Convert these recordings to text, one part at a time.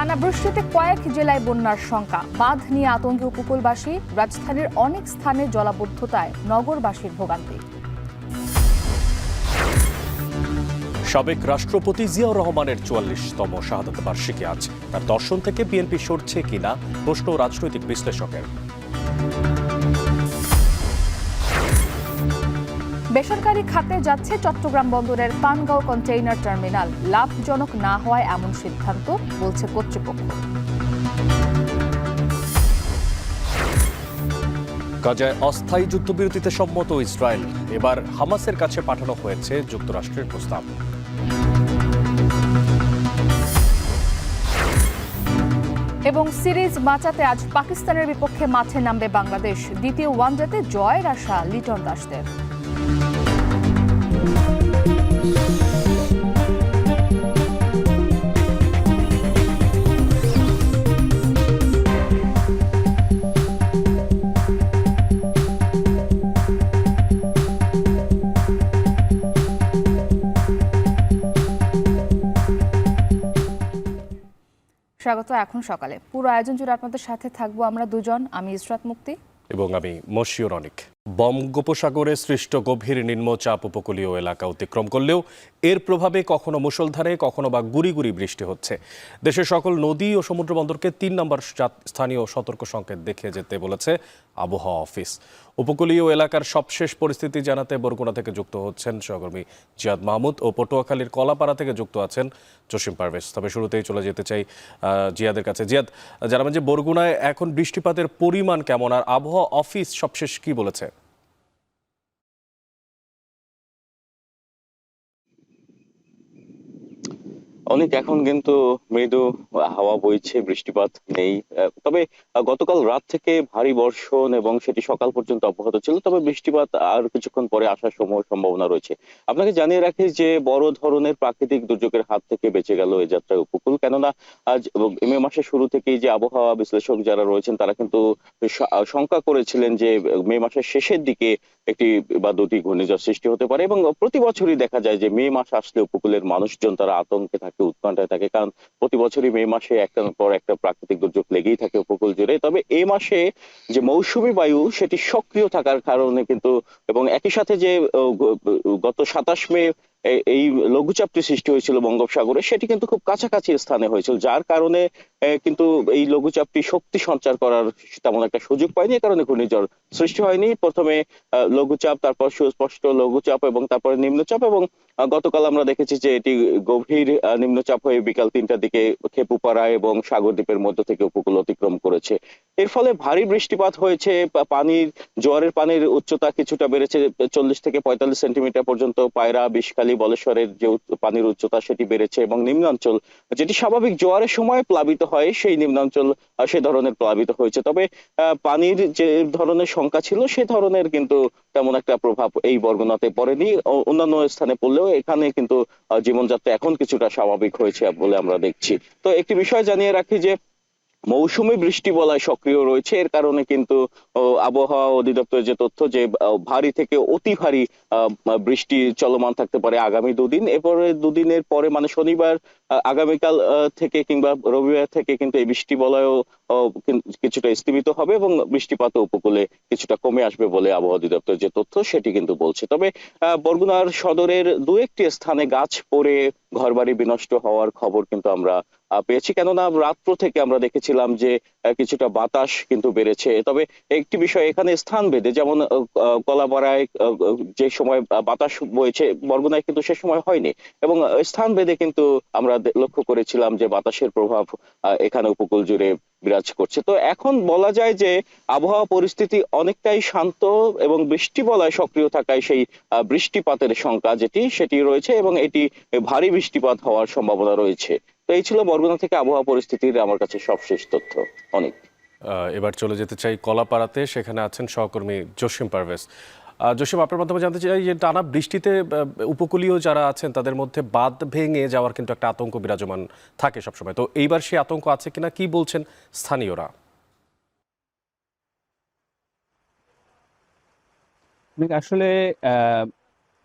টানা বৃষ্টিতে কয়েক জেলায় বন্যার শঙ্কা, বাঁধ নিয়ে আতঙ্কে উপকূলবাসী, রাজধানীর অনেক স্থানে জলাবদ্ধতায় নগরবাসীর ভোগান্তি। সাবেক রাষ্ট্রপতি জিয়াউর রহমানের ৪৪তম শাহাদাত বার্ষিকী আজ। তার দর্শন থেকে বিএনপি সরছে কিনা প্রশ্ন রাজনৈতিক বিশ্লেষকের। বেসরকারি খাতে যাচ্ছে চট্টগ্রাম বন্দরের পানগাঁও কন্টেইনার টার্মিনাল, লাভজনক না হওয়ায় এমন সিদ্ধান্ত, বলছে কর্তৃপক্ষ। গাজায় অস্থায়ী যুদ্ধবিরতিতে সম্মত ইসরায়েল, এবার হামাসের কাছে পাঠানো হয়েছে যুক্তরাষ্ট্রের প্রস্তাব। এবং সিরিজ বাঁচাতে আজ পাকিস্তানের বিপক্ষে মাঠে নামবে বাংলাদেশ, দ্বিতীয় ওয়ানডেতে জয়ের আশা লিটন দাসদের। স্বাগত। এখন সকালে পুরো আয়োজন জুড়ে আপনাদের সাথে থাকবো আমরা দুজন, আমি ইসরাত মুক্তি এবং আমি মশিউর অনিক। বঙ্গোপসাগরে সৃষ্ট গভীর নিম্নচাপ উপকূলীয় এলাকা অতিক্রম করলেও এর প্রভাবে কখনো মুষলধারে কখনো বা গুড়ি গুড়ি বৃষ্টি হচ্ছে। দেশের সকল নদী ও সমুদ্র বন্দরকে ৩ নম্বর স্থানীয় সতর্ক সংকেত দেখে যেতে বলেছে আবহাওয়া অফিস। উপকূলীয় এলাকার সবশেষ পরিস্থিতি জানাতে বরগুনা থেকে যুক্ত হচ্ছেন সহকর্মী জিয়াদ মাহমুদ ও পটুয়াখালীর কলাপাড়া থেকে যুক্ত আছেন জসিম পারভেজ। তবে শুরুতেই চলে যেতে চাই জিয়াদের কাছে। জিয়াদ, জানাবেন যে বরগুনায় এখন বৃষ্টিপাতের পরিমাণ কেমন, আর আবহাওয়া অফিস সবশেষ কি বলেছে? অনেক এখন কিন্তু মৃদু হাওয়া বইছে, বৃষ্টিপাত নেই। তবে গতকাল রাত থেকে ভারী বর্ষণ এবং সেটি সকাল পর্যন্ত অব্যাহত ছিল, তবে বৃষ্টিপাত আর কিছুক্ষণ পরে আসার সম্ভাবনা রয়েছে। আপনাকে জানিয়ে রাখি যে বড় ধরনের প্রাকৃতিক দুর্যোগের হাত থেকে বেঁচে গেল এই যাত্রায় উপকূল। কেননা আজ মে মাসের শুরু থেকেই যে আবহাওয়া বিশ্লেষক যারা রয়েছেন তারা কিন্তু শঙ্কা করেছিলেন যে মে মাসের শেষের দিকে একটি বা দুটি ঘূর্ণিঝড় সৃষ্টি হতে পারে, এবং প্রতি বছরই দেখা যায় যে মে মাস আসলে উপকূলের মানুষজন তারা আতঙ্কে থাকে, উৎকণ্ঠায় থাকে, কারণ প্রতি বছরই মে মাসে একটার পর একটা প্রাকৃতিক দুর্যোগ লেগেই থাকে উপকূল জুড়ে। তবে এই মাসে যে মৌসুমী বায়ু সেটি সক্রিয় থাকার কারণে কিন্তু, এবং একই সাথে যে গত ২৭ মে এই লঘুচাপটি সৃষ্টি হয়েছিল বঙ্গোপসাগরে, সেটি কিন্তু খুব কাছাকাছি স্থানে হয়েছিল, যার কারণে কিন্তু এই লঘুচাপটি শক্তি সঞ্চার করার তেমন একটা সুযোগ পায়নি, এ কারণে ঘূর্ণিঝড় সৃষ্টি হয়নি। প্রথমে লঘুচাপ, তারপর সুস্পষ্ট লঘুচাপ এবং তারপরে নিম্নচাপ, এবং গতকাল আমরা দেখেছি যে এটি গভীর নিম্নচাপ হয়ে বিকাল ৩টার দিকে খেপুপাড়া এবং সাগরদ্বীপের মধ্য থেকে উপকূল অতিক্রম করেছে। এর ফলে ভারী বৃষ্টিপাত হয়েছে। জোয়ারের পানির উচ্চতা কিছুটা বেড়েছে, ৪০ থেকে ৪৫ সেন্টিমিটার পর্যন্ত। পায়রা, বিষখালী, বলেশ্বরের যে পানির উচ্চতা সেটি বেড়েছে, এবং নিম্নাঞ্চল যেটি স্বাভাবিক জোয়ারের সময় প্লাবিত হয় সেই নিম্নাঞ্চল সে ধরনের প্লাবিত হয়েছে। তবে পানির যে ধরনের সংখ্যা ছিল সে ধরনের কিন্তু তেমন একটা প্রভাব এই বরগুনাতে পড়েনি। অন্যান্য স্থানে পড়লেও এখানে কিন্তু জীবনযাত্রা এখন কিছুটা স্বাভাবিক হয়েছে বলে আমরা দেখছি। তো একটি বিষয় জানিয়ে রাখি যে মৌসুমী বৃষ্টি বলয় সক্রিয় রয়েছে, এর কারণে কিন্তু আবহাওয়া অধিদপ্তরের যে তথ্য যে ভারী থেকে অতি ভারী বৃষ্টি চলমান থাকতে পারে আগামী দুদিন। এরপরে দুদিনের পরে মানে শনিবার, আগামীকাল থেকে কিংবা রবিবার থেকে কিন্তু এই বৃষ্টি বলয়ও কিছুটা স্থিমিত হবে, এবং বৃষ্টিপাত উপকূলে কিছুটা কমে আসবে বলে আবহাওয়া অধিদপ্তরের যে তথ্য সেটি কিন্তু বলছে। তবে বরগুনার সদরের দু একটি স্থানে গাছ পড়ে ঘরবাড়ি বিনষ্ট হওয়ার খবর কিন্তু আমরা পেয়েছি, কেননা রাত্র থেকে আমরা দেখেছিলাম যে কিছুটা বাতাস কিন্তু বেড়েছে। তবে একটি বিষয় এখানে স্থান ভেদে, যেমন কলাপাড়ায় যে সময় বাতাস বইছে বরগুনায় কিন্তু সে সময় হয়নি, এবং স্থান ভেদে কিন্তু আমরা লক্ষ্য করেছিলাম যে বাতাসের প্রভাব এখানে উপকূল জুড়ে বিরাজ করছে। তো এখন বলা যায় যে আবহাওয়া পরিস্থিতি অনেকটাই শান্ত, এবং বৃষ্টি বলয় সক্রিয় থাকায় সেই বৃষ্টিপাতের সংখ্যা সেটি রয়েছে, এবং এটি ভারী বৃষ্টিপাত হওয়ার সম্ভাবনা রয়েছে। তো এই ছিল বরগুনা থেকে আবহাওয়া পরিস্থিতির আমার কাছে সবশেষ তথ্য। অনেক এবার চলে যেতে চাই কলাপাড়াতে, সেখানে আছেন সহকর্মী জসিম পারভেজ। জসিম, আপনার মাধ্যমে জানতে চাই যে টানা বৃষ্টিতে উপকূলীয় যারা আছেন তাদের মধ্যে বাঁধ ভেঙে যাওয়ার কিন্তু একটা আতঙ্ক বিরাজমান থাকে সবসময়, তো এইবার সেই আতঙ্ক আছে কিনা, কি বলছেন স্থানীয়রা? আসলে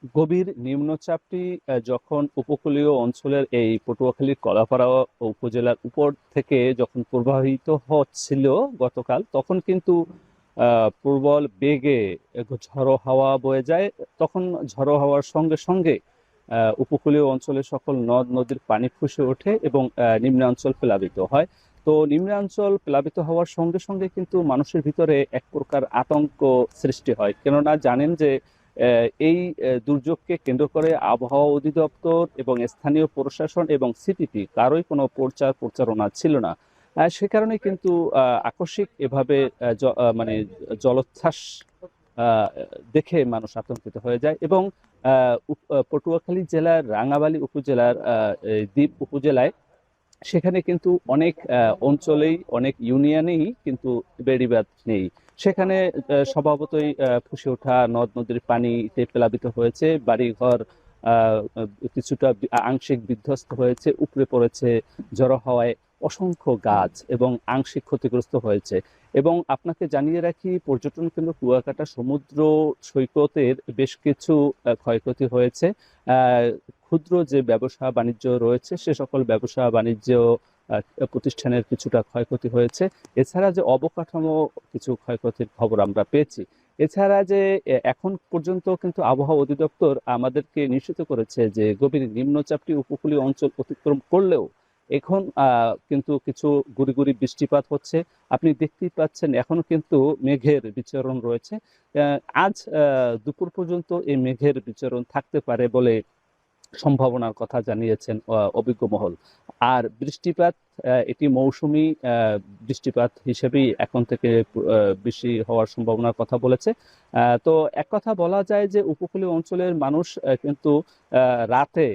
গভীর নিম্নচাপটি যখন উপকূলীয় অঞ্চলের এই পটুয়াখালীর কলাপাড়া উপজেলার উপর থেকে যখন প্রবাহিত হচ্ছিল গতকাল, তখন কিন্তু প্রবল বেগে ঝড়ো হাওয়া বয়ে যায়। তখন ঝড়ো হাওয়ার সঙ্গে সঙ্গে উপকূলীয় অঞ্চলের সকল নদ নদীর পানি ফুসে ওঠে এবং নিম্নাঞ্চল প্লাবিত হয়। তো নিম্নাঞ্চল প্লাবিত হওয়ার সঙ্গে সঙ্গে কিন্তু মানুষের ভিতরে এক প্রকার আতঙ্ক সৃষ্টি হয়, কেননা জানেন যে এই দুর্যোগকে কেন্দ্র করে আবহাওয়া অধিদপ্তর এবং স্থানীয় প্রশাসন এবং সিটিপি কারোই কোনো প্রচারণা ছিল না। সে কারণে কিন্তু আকস্মিক এভাবে মানে জলোচ্ছ্বাস দেখে মানুষ আতঙ্কিত হয়ে যায় এবং পটুয়াখালী জেলার রাঙাবালী উপজেলার দ্বীপ উপজেলায় সেখানে কিন্তু অনেক অঞ্চলেই অনেক ইউনিয়নেই কিন্তু বেড়িবাঁধ নেই। সেখানে স্বভাবতই ফুসে ওঠা নদ নদীর পানিতে প্লাবিত হয়েছে, বাড়িঘর কিছুটা আংশিক বিধ্বস্ত হয়েছে, উপড়ে পড়েছে ঝড়ো হাওয়ায়, অসংখ্য গাছ এবং আংশিক ক্ষতিগ্রস্ত হয়েছে। এবং আপনাকে জানিয়ে রাখি, পর্যটন কেন্দ্র কুয়াকাটা সমুদ্র সৈকতের বেশ কিছু ক্ষয়ক্ষতি হয়েছে। ক্ষুদ্র যে ব্যবসা বাণিজ্য রয়েছে সে সকল ব্যবসা বাণিজ্য প্রতিষ্ঠানের কিছুটা ক্ষয়ক্ষতি হয়েছে। এছাড়া যে অবকাঠামো কিছু ক্ষয়ক্ষতির খবর আমরা পেয়েছি। এছাড়া যে এখন পর্যন্ত কিন্তু আবহাওয়া অধিদপ্তর আমাদেরকে নিশ্চিত করেছে যে গভীর নিম্নচাপটি উপকূলীয় অঞ্চল অতিক্রম করলেও এখন কিন্তু কিছু গুড়ি গুড়ি বৃষ্টিপাত হচ্ছে। আপনি দেখতেই পাচ্ছেন এখনো কিন্তু মেঘের বিচরণ রয়েছে। আজ দুপুর পর্যন্ত এই মেঘের বিচরণ থাকতে পারে বলে সম্ভাবনার কথা জানিয়েছেন অভিজ্ঞ মহল। আর বৃষ্টিপাত এটি মৌসুমি বৃষ্টিপাত হিসেবেই এখন থেকে বেশি হওয়ার সম্ভাবনার কথা বলেছে। তো এক কথা বলা যায় যে উপকূলীয় অঞ্চলের মানুষ কিন্তু রাতে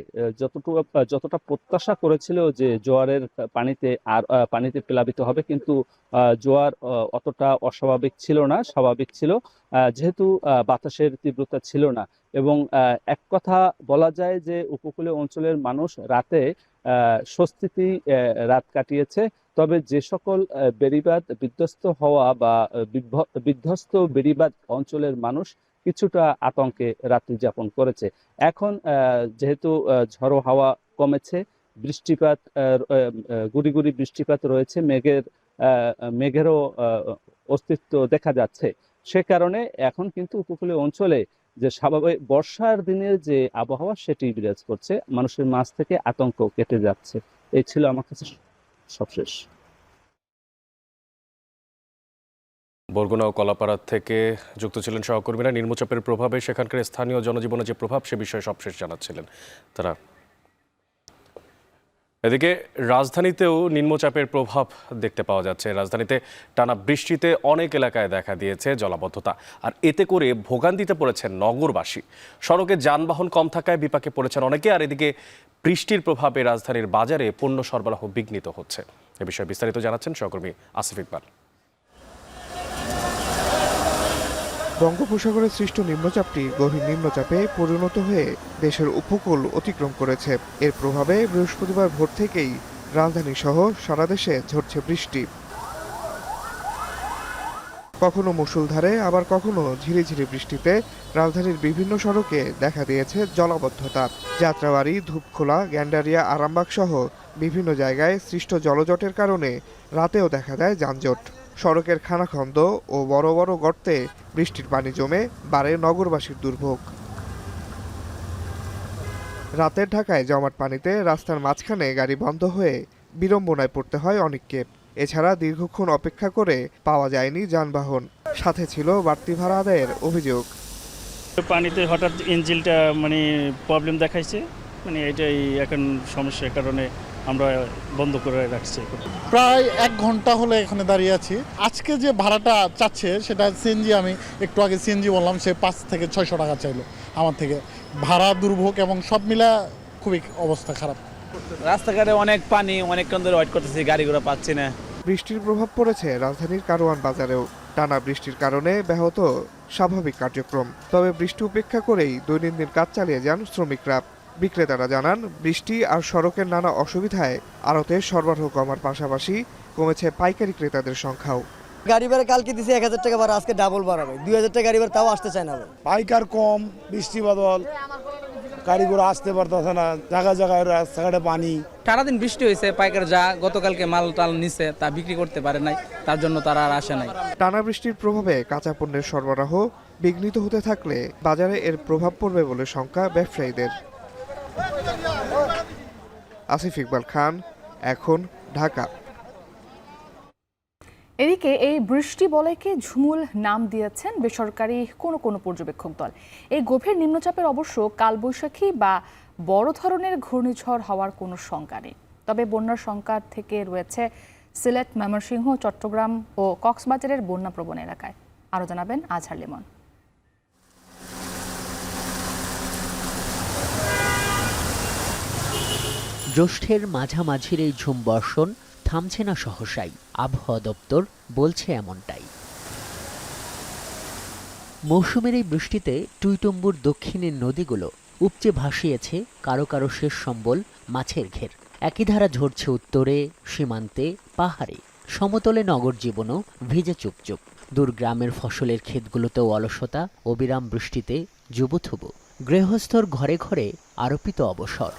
যতটা প্রত্যাশা করেছিল যে জোয়ারের পানিতে প্লাবিত হবে, কিন্তু জোয়ার অতটা অস্বাভাবিক ছিল না, স্বাভাবিক ছিল, যেহেতু বাতাসের তীব্রতা ছিল না। এবং এক কথা বলা যায় যে উপকূলীয় অঞ্চলের মানুষ রাতে স্বস্তিতে রাত কাটিয়েছে। তবে যে সকল বেড়িবাঁধ বিধ্বস্ত হওয়া বা বিধ্বস্ত বেড়িবাঁধ অঞ্চলের মানুষ কিছুটা আতঙ্কে রাত্রি যাপন করেছে। এখন যেহেতু ঝড়ো হাওয়া কমেছে, বৃষ্টিপাত গুড়ি গুড়ি বৃষ্টিপাত রয়েছে, মেঘেরও অস্তিত্ব দেখা যাচ্ছে। সে কারণে এখন কিন্তু উপকূলীয় অঞ্চলে যে স্বাভাবিক বর্ষার দিনের যে আবহাওয়া সেটি বিরাজ করছে, মানুষের মাঝ থেকে আতঙ্ক কেটে যাচ্ছে। এই ছিল আমার কাছে সবশেষ। বরগুনা ও কলাপাড়া থেকে যুক্ত ছিলেন সহকর্মীরা। নিম্নচাপের প্রভাবে সেখানকার স্থানীয় জনজীবনে যে প্রভাব সে বিষয়ে সবশেষ জানাচ্ছিলেন তারা। এদিকে রাজধানীতেও নিম্নচাপের প্রভাব দেখতে পাওয়া যাচ্ছে। রাজধানীতে টানা বৃষ্টিতে অনেক এলাকায় দেখা দিয়েছে জলাবদ্ধতা, আর এতে করে ভোগান্তিতে পড়েছেন নগরবাসী। সড়কে যানবাহন কম থাকায় বিপাকে পড়েছেন অনেকে। আর এদিকে বৃষ্টির প্রভাবে রাজধানীর বাজারে পণ্য সরবরাহ বিঘ্নিত হচ্ছে। এ বিষয়ে বিস্তারিত জানাচ্ছেন সহকর্মী আসিফ ইকবাল। বঙ্গোপসাগরে সৃষ্ট নিম্নচাপটি গভীর নিম্নচাপে পরিণত হয়ে দেশের উপকূল অতিক্রম করেছে। এর প্রভাবে বৃহস্পতিবার ভোর থেকেই রাজধানী সহ সারা দেশে ঝরছে বৃষ্টি। কখনো মুষলধারে আবার কখনো ঝিরিঝিরি বৃষ্টিতে রাজধানীর বিভিন্ন সড়কে দেখা দিয়েছে জলাবদ্ধতা। যাত্রাবাড়ি, ধূপখোলা, গ্যান্ডারিয়া, আরামবাগ সহ বিভিন্ন জায়গায় সৃষ্ট জলজটের কারণে রাতেও দেখা দেয় যানজট। সড়কের খানাখন্দ ও বড় বড় গর্তে বৃষ্টির পানি জমে বাড়ে নগরবাসীর দুর্ভোগ। রাতের ঢাকায় জমাট পানিতে রাস্তার মাঝখানে গাড়ি বন্ধ হয়ে বিড়ম্বনায় পড়তে হয় অনেককে। এছাড়া দীর্ঘক্ষণ অপেক্ষা করে পাওয়া যায়নি যানবাহন, সাথে ছিল বাড়তি ভাড়া আদায়ের অভিযোগ। পানিতে হঠাৎ ইঞ্জিনটা প্রবলেম দেখাইছে, এটাই এখন সমস্যার কারণে আমরা বন্ধ করে রাখছি। প্রায় 1 ঘন্টা হলে এখানে দাঁড়িয়ে আছি। আজকে যে ভাড়াটা চাচ্ছে সেটা সিএনজি, আমি একটু আগে সিএনজি বললাম, সে 5 থেকে 600 টাকা চাইলো আমার থেকে। ভাড়া, দুর্ভোগ এবং সব মিলা খুবই অবস্থা খারাপ। রাস্তাঘাটে অনেক পানি, অনেকক্ষণ ধরে ওয়েট করতেছি, গাড়ি ঘোড়া পাচ্ছি না। বৃষ্টির প্রভাব পড়েছে রাজধানীর কারওয়ান বাজারেও। টানা বৃষ্টির কারণে ব্যাহত স্বাভাবিক কার্যক্রম। তবে বৃষ্টি উপেক্ষা করেই দৈনন্দিন কাজ চালিয়ে যান শ্রমিকরা। বিক্রেতারা জানান, বৃষ্টি আর সড়কের নানা অসুবিধায় আড়তে সরবরাহ কমার পাশাপাশি কমেছে পাইকারি ক্রেতাদের সংখ্যাও। গাড়ি ভাড়া কালকে দিছে 1000 টাকা ভাড়া, আজকে ডাবল বাড়াবে 2000 টাকা গাড়ি ভাড়া, তাও আসতে চায় না। পাইকার কম, বৃষ্টি বাদল, গাড়িগুলো আসতে পারতেছে না, জায়গায় জায়গায় রাস্তাঘাটে পানি। সারাদিন বৃষ্টি হয়েছে, পাইকার যা গতকালকে মাল টাল নিছে তা বিক্রি করতে পারে নাই, তার জন্য তারা আর আসে নাই। টানা বৃষ্টির প্রভাবে কাঁচা পণ্যের সরবরাহ বিঘ্নিত হতে থাকলে বাজারে এর প্রভাব পড়বে বলে শঙ্কা ব্যবসায়ীদের। আসিফ ইকবাল খান, এখন, ঢাকা। এদিকে এই বৃষ্টি বলয়কে ঝুমুল নাম দিয়েছেন বেসরকারি কোনো পর্যবেক্ষক দল। এই গভীর নিম্নচাপের অবশ্য কালবৈশাখী বা বড় ধরনের ঘূর্ণিঝড় হওয়ার কোনো শঙ্কা নেই। তবে বন্যার শঙ্কা থেকে রয়েছে সিলেট, ময়মনসিংহ, চট্টগ্রাম ও কক্সবাজারের বন্যাপ্রবণ এলাকায়। আরও জানাবেন আজহার লিমন। জ্যৈষ্ঠের মাঝামাঝির এই ঝুম বর্ষণ থামছে না সহসাই, আবহাওয়া দপ্তর বলছে এমনটাই। মৌসুমের এই বৃষ্টিতে টুইটম্বুর দক্ষিণের নদীগুলো উপচে ভাসিয়েছে কারো কারো শেষ সম্বল মাছের ঘের। একই ধারা ঝরছে উত্তরে, সীমান্তে, পাহাড়ে। সমতলে নগর জীবনও ভিজে চুপচুপ। দূর গ্রামের ফসলের ক্ষেতগুলোতেও অলসতা, অবিরাম বৃষ্টিতে জুবুথুবু। গৃহস্থর ঘরে ঘরে আরোপিত অবসর।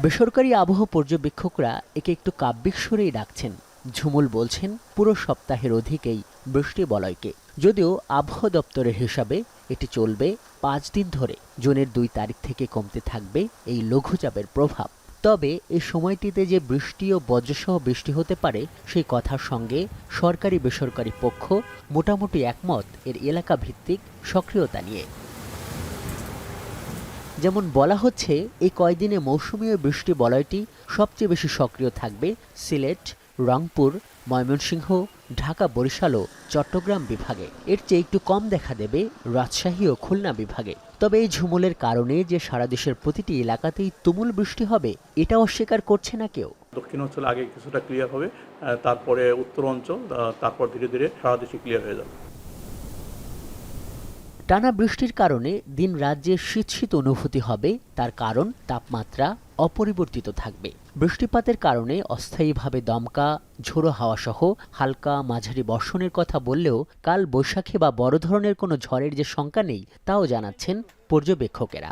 বেসরকারি আবহাওয়া পর্যবেক্ষকরা একে একটু কাব্যিক সুরেই ডাকছেন। ঝুমুল বলছেন পুরো সপ্তাহের অধিকেই বৃষ্টি বলয়কে। যদিও আবহাওয়া দপ্তরের হিসাবে এটি চলবে 5 দিন ধরে। জুনের 2 তারিখ থেকে কমতে থাকবে এই লঘুচাপের প্রভাব। তবে এই সময়টিতে যে বৃষ্টি ও বজ্রসহ বৃষ্টি হতে পারে সেই কথার সঙ্গে সরকারি বেসরকারি পক্ষ মোটামুটি একমত এর এলাকা ভিত্তিক সক্রিয়তা নিয়ে। যেমন বলা হচ্ছে, এই কয়দিনে মৌসুমী বৃষ্টি বলয়টি সবচেয়ে বেশি সক্রিয় থাকবে সিলেট, রংপুর, ময়মনসিংহ, ঢাকা, বরিশাল ও চট্টগ্রাম বিভাগে। এর চেয়ে একটু কম দেখা দেবে রাজশাহী ও খুলনা বিভাগে। তবে এই ঝুমুলের কারণে যে সারা দেশের প্রতিটি এলাকাতেই তুমুল বৃষ্টি হবে, এটা অস্বীকার করছে না কেউ। দক্ষিণ অঞ্চল আগে কিছুটা ক্লিয়ার হবে, তারপরে উত্তর অঞ্চল, তারপর ধীরে ধীরে সারা দেশে ক্লিয়ার হয়ে যাবে। টানা বৃষ্টির কারণে দিন রাত যে শীত অনুভূতি হবে, তার কারণ তাপমাত্রা অপরিবর্তিত থাকবে। বৃষ্টিপাতের কারণে অস্থায়ীভাবে দমকা, ঝোড়ো হাওয়া সহ হালকা মাঝারি বর্ষণের কথা বললেও কাল বৈশাখী বা বড় ধরনের কোনো ঝড়ের যে শঙ্কা নেই, তাও জানাচ্ছেন পর্যবেক্ষকেরা।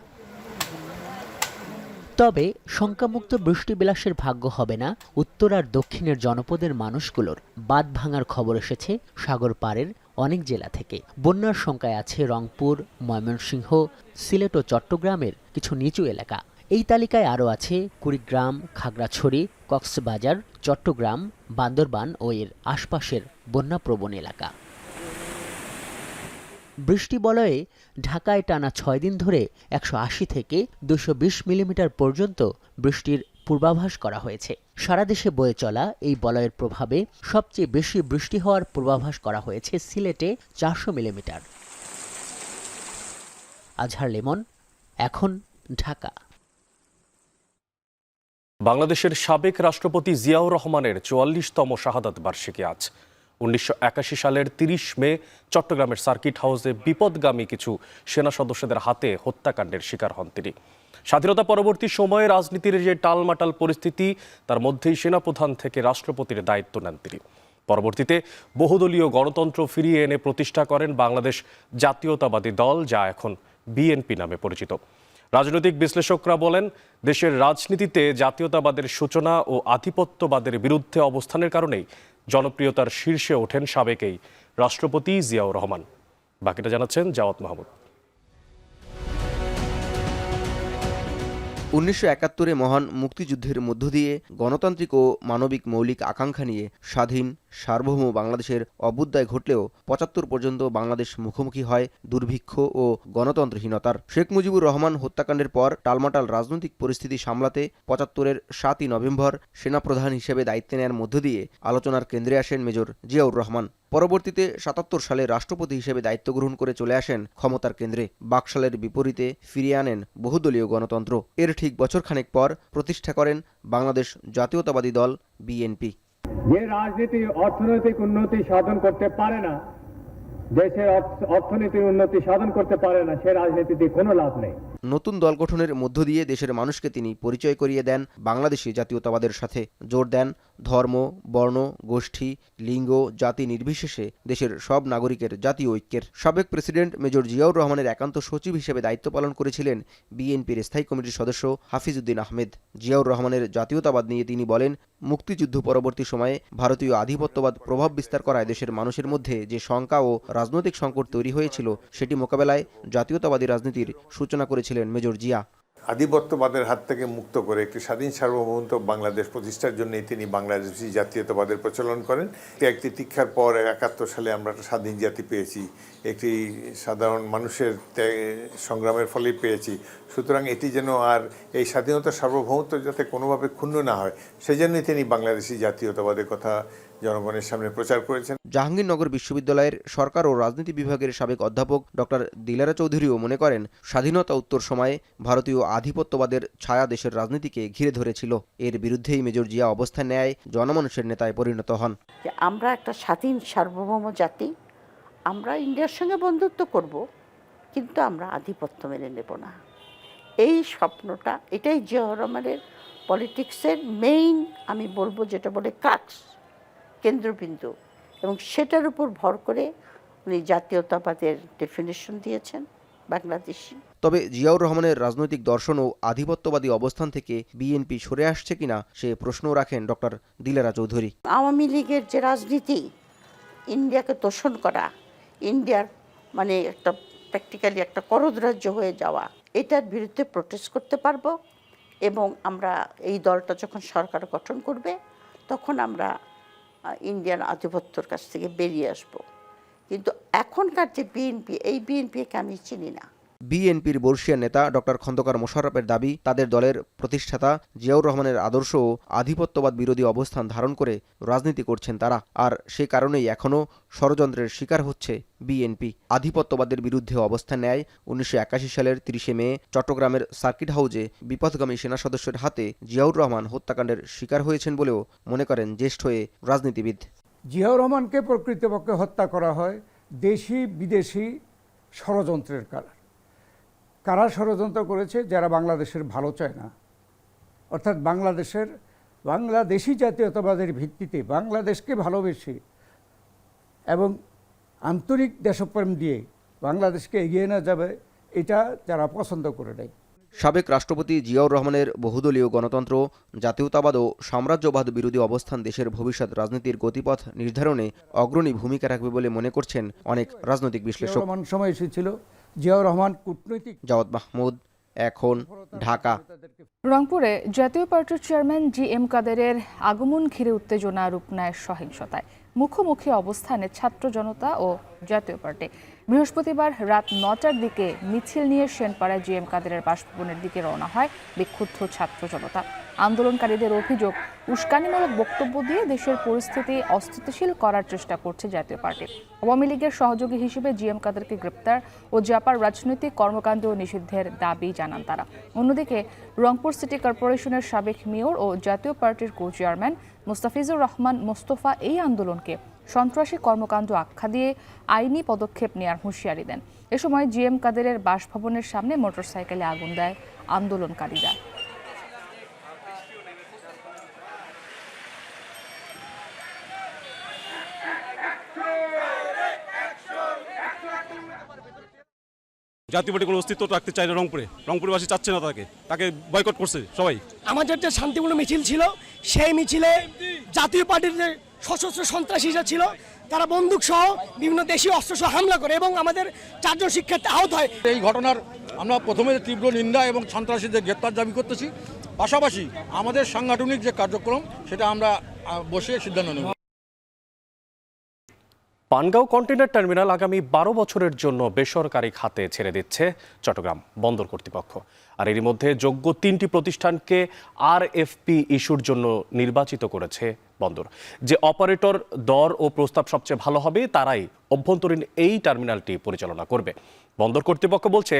তবে শঙ্কামুক্ত বৃষ্টি বিলাসের ভাগ্য হবে না উত্তর আর দক্ষিণের জনপদের মানুষগুলোর। বাঁধ ভাঙার খবর এসেছে সাগর পাড়ের অনেক জেলা থেকে। বন্যার শঙ্কায় আছে রংপুর, ময়মনসিংহ, সিলেট ও চট্টগ্রামের কিছু নিচু এলাকা। এই তালিকায় আরও আছে কুড়িগ্রাম, খাগড়াছড়ি, কক্সবাজার, চট্টগ্রাম, বান্দরবান ও এর আশপাশের বন্যাপ্রবণ এলাকা। বৃষ্টি বলয়ে ঢাকায় টানা 6 দিন ধরে 180 থেকে 220 মিলিমিটার পর্যন্ত বৃষ্টির পূর্বাভাস করা হয়েছে। সারা দেশে বয়ে চলা এই বলয়ের প্রভাবে সবচেয়ে বেশি বৃষ্টি হওয়ার পূর্বাভাস করা হয়েছে সিলেটে 400 মিলিমিটার। আজহার লিমন, এখন, ঢাকা। বাংলাদেশের সাবেক রাষ্ট্রপতি জিয়াউর রহমানের 44তম শাহাদাত বার্ষিকী আজ। 1981 সালের 30 মে চট্টগ্রামের সার্কিট হাউসে বিপদগামী কিছু সেনা সদস্যদের হাতে হত্যাকাণ্ডের শিকার হন তিনি। স্বাধীনতা পরবর্তী সময়ে রাজনীতির যে টালমাটাল পরিস্থিতি, তার মধ্যেই সেনাপ্রধান থেকে রাষ্ট্রপতির দায়িত্ব নেন তিনি। পরবর্তীতে বহুদলীয় গণতন্ত্র ফিরিয়ে এনে প্রতিষ্ঠা করেন বাংলাদেশ জাতীয়তাবাদী দল, যা এখন বিএনপি নামে পরিচিত। রাজনৈতিক বিশ্লেষকরা বলেন, দেশের রাজনীতিতে জাতীয়তাবাদের সূচনা ও আধিপত্যবাদের বিরুদ্ধে অবস্থানের কারণেই জনপ্রিয়তার শীর্ষে ওঠেন সাবেক এই রাষ্ট্রপতি জিয়াউর রহমান। বাকিটা জানাচ্ছেন জাওয়াত মাহমুদ। 1971-এ মহান মুক্তিযুদ্ধের মধ্য দিয়ে গণতান্ত্রিক ও মানবিক মৌলিক আকাঙ্ক্ষা নিয়ে স্বাধীন সার্বভৌম বাংলাদেশের অভ্যুদয় ঘটলেও 75 পর্যন্ত বাংলাদেশ মুখোমুখি হয় দুর্ভিক্ষ ও গণতন্ত্রহীনতার। শেখ মুজিবুর রহমান হত্যাকাণ্ডের পর টালমাটাল রাজনৈতিক পরিস্থিতি সামলাতে 75-এর 7ই নভেম্বর সেনাপ্রধান হিসেবে দায়িত্ব নেওয়ার মধ্য দিয়ে আলোচনার কেন্দ্রে আসেন মেজর জিয়াউর রহমান। পরবর্তীতে 77 সালে রাষ্ট্রপতি হিসেবে দায়িত্ব গ্রহণ করে চলে আসেন ক্ষমতার কেন্দ্রে। বাকশালের বিপরীতে ফিরিয়ে আনেন বহুদলীয় গণতন্ত্র। এর ঠিক বছরখানেক পর প্রতিষ্ঠা করেন বাংলাদেশ জাতীয়তাবাদী দল বিএনপি। যে রাজনীতি অর্থনৈতিক উন্নতি সাধন করতে পারে না, দেশের অর্থনীতির উন্নতি সাধন করতে পারে না, সে রাজনীতিতে কোনো লাভ নেই। নতুন দল গঠনের মধ্য দিয়ে দেশের মানুষকে তিনি পরিচয় করিয়ে দেন বাংলাদেশি জাতীয়তাবাদের সাথে। জোর দেন ধর্ম, বর্ণ, গোষ্ঠী, লিঙ্গ, জাতি নির্বিশেষে দেশের সব নাগরিকের জাতীয় ঐক্যের। সাবেক প্রেসিডেন্ট মেজর জিয়াউর রহমানের একান্ত সচিব হিসেবে দায়িত্ব পালন করেছিলেন বিএনপির স্থায়ী কমিটির সদস্য হাফিজউদ্দিন আহমেদ। জিয়াউর রহমানের জাতীয়তাবাদ নিয়ে তিনি বলেন, মুক্তিযুদ্ধ পরবর্তী সময়ে ভারতীয় আধিপত্যবাদ প্রভাব বিস্তার করায় দেশের মানুষের মধ্যে যে শঙ্কা ও রাজনৈতিক সংকট তৈরি হয়েছিল সেটি মোকাবেলায় জাতীয়তাবাদী রাজনীতির সূচনা করেছিলেন মেজর জিয়া। আধিপত্যবাদের হাত থেকে মুক্ত করে একটি স্বাধীন সার্বভৌমত্ব বাংলাদেশ প্রতিষ্ঠার জন্যই তিনি বাংলাদেশি জাতীয়তাবাদের প্রচলন করেন। একটি তীক্ষার পর ৭১ সালে আমরা একটা স্বাধীন জাতি পেয়েছি, একটি সাধারণ মানুষের সংগ্রামের ফলেই পেয়েছি। সুতরাং এটি যেন আর এই স্বাধীনতার সার্বভৌমত্ব যাতে কোনোভাবে ক্ষুণ্ণ না হয়, সেজন্যই তিনি বাংলাদেশি জাতীয়তাবাদের কথা জনগণের সামনে প্রচার করেছেন। জাহাঙ্গীরনগর বিশ্ববিদ্যালয়ের সরকার ও রাজনীতি বিভাগের সাবেক অধ্যাপক ডক্টর দিলারা চৌধুরীও মনে করেন, স্বাধীনতা উত্তর সময়ে ভারতীয় আধিপত্যবাদের ছায়া দেশের রাজনীতিকে ঘিরে ধরেছিল। এর বিরুদ্ধেই মেজর জিয়া অবস্থান নেয় জনমানুষের নেতায় পরিণত হন। আমরা একটা স্বাধীন সার্বভৌম জাতি, আমরা ইন্ডিয়ার সঙ্গে বন্ধুত্ব করব, কিন্তু আমরা আধিপত্য মেনে নেব না। এই স্বপ্নটা, এটাই জিয়াউর রহমানের পলিটিক্সের মেইন, আমি বলবো যেটা বলে ক্রাক্স, কেন্দ্রবিন্দু, এবং সেটার উপর ভর করে উনি জাতীয়তাবাদের ডেফিনেশন দিয়েছেন বাংলাদেশি। তবে জিয়াউর রহমানের রাজনৈতিক দর্শন ও আধিপত্যবাদী অবস্থান থেকে বিএনপি সরে আসছে কিনা সে প্রশ্নও রাখেন ডক্টর দিলারা চৌধুরী। আওয়ামী লীগের যে রাজনীতি, ইন্ডিয়াকে তোষণ করা, ইন্ডিয়ার মানে একটা প্র্যাকটিক্যালি একটা করদরাজ্য হয়ে যাওয়া, এটার বিরুদ্ধে প্রোটেস্ট করতে পারবো। এবং আমরা এই দলটা যখন সরকার গঠন করবে তখন আমরা ইন্ডিয়ান আধিপত্যর কাছ থেকে বেরিয়ে আসব। কিন্তু এখনকার যে বিএনপি, এই বিএনপিকে আমি চিনি না। বিএনপির বর্ষীয় নেতা ডক্টর খন্দকার মোশাররফের দাবি, তাদের দলের প্রতিষ্ঠাতা জিয়াউর রহমানের আদর্শ ও আধিপত্যবাদ বিরোধী অবস্থান ধারণ করে রাজনীতি করছেন তারা, আর সে কারণেই এখনও ষড়যন্ত্রের শিকার হচ্ছে বিএনপি। আধিপত্যবাদের বিরুদ্ধে অবস্থান নেয় ১৯৮১ সালের ৩০ মে চট্টগ্রামের সার্কিট হাউজে বিপথগামী সেনা সদস্যের হাতে জিয়াউর রহমান হত্যাকাণ্ডের শিকার হয়েছেন বলেও মনে করেন জ্যেষ্ঠ রাজনীতিবিদ। জিয়াউর রহমানকে প্রকৃতপক্ষে হত্যা করা হয় দেশি বিদেশি ষড়যন্ত্রের কারা ষড়যন্ত্র করেছে, যারা বাংলাদেশের ভালো চায় না, অর্থাৎ বাংলাদেশি জাতীয়তাবাদের ভিত্তিতে বাংলাদেশকে ভালোবেসে এবং আন্তরিক দেশপ্রেম দিয়ে বাংলাদেশকে এগিয়ে না যাবে, এটা যারা পছন্দ করে নেয়। সাবেক রাষ্ট্রপতি জিয়াউর রহমানের বহুদলীয় গণতন্ত্র, জাতীয়তাবাদ ও সাম্রাজ্যবাদ বিরোধী অবস্থান দেশের ভবিষ্যৎ রাজনীতির গতিপথ নির্ধারণে অগ্রণী ভূমিকা রাখবে বলে মনে করছেন অনেক রাজনৈতিক বিশ্লেষক। সময় এসেছিল জিয়াউর রহমান কূটনৈতিক। জাওয়াদ মাহমুদ, এখন, ঢাকা। রংপুরে জাতীয় পার্টির চেয়ারম্যান জি.এম. কাদেরের আগমন ঘিরে উত্তেজনা রূপ নেয় সহিংসতায়। মুখোমুখি অবস্থানে ছাত্র জনতা ও জাতীয় পার্টি। বৃহস্পতিবার রাত ৯টার দিকে মিছিল নিয়ে সেনপাড়ায় জি.এম. কাদেরের বাসভবনের দিকে রওনা হয় বিক্ষুব্ধ ছাত্র জনতা। আন্দোলনকারীদের অভিযোগ, উস্কানিমূলক বক্তব্য দিয়ে দেশের পরিস্থিতি অস্থিতিশীল করার চেষ্টা করছে জাতীয় পার্টি। আওয়ামী লীগের সহযোগী হিসেবে জি.এম. কাদেরকে গ্রেপ্তার ও জাপার রাজনৈতিক কর্মকাণ্ড নিষিদ্ধের দাবি জানান তারা। অন্যদিকে রংপুর সিটি কর্পোরেশনের সাবেক মেয়র ও জাতীয় পার্টির কো চেয়ারম্যান মুস্তাফিজুর রহমান মোস্তফা এই আন্দোলনকে সন্ত্রাসী কর্মকাণ্ড আখ্যা দিয়ে আইনি পদক্ষেপ নেওয়ার হুঁশিয়ারি দেন। এ সময় জি.এম. কাদেরের বাসভবনের সামনে মোটরসাইকেলে আগুন দেয় আন্দোলনকারীরা। জাতীয় পার্টি কোনো অস্তিত্ব রাখতে চায় না রংপুরবাসী চাচ্ছে না, তাকে বয়কট করছে সবাই। আমাদের যে শান্তিপূর্ণ মিছিল ছিল, সেই মিছিলে জাতীয় পার্টির যে সশস্ত্র সন্ত্রাসীরা ছিল, তারা বন্দুক সহ বিভিন্ন দেশীয় অস্ত্র সহ হামলা করে এবং আমাদের 4 জন শিক্ষার্থী আহত হয়। এই ঘটনার আমরা প্রথমে তীব্র নিন্দা এবং সন্ত্রাসীদের গ্রেপ্তার দাবি করতেছি। পাশাপাশি আমাদের সাংগঠনিক যে কার্যক্রম সেটা আমরা বসে সিদ্ধান্ত নেব। পানগাঁও কন্টেইনার টার্মিনাল আগামী 12 বছরের জন্য বেসরকারি খাতে ছেড়ে দিচ্ছে চট্টগ্রাম বন্দর কর্তৃপক্ষ। আর এরই মধ্যে যোগ্য 3টি প্রতিষ্ঠানকে আরএফপি ইস্যুর জন্য নির্বাচিত করেছে বন্দর। যে অপারেটর দর ও প্রস্তাব সবচেয়ে ভালো হবে তারাই অভ্যন্তরীণ এই টার্মিনালটি পরিচালনা করবে। বন্দর কর্তৃপক্ষ বলছে,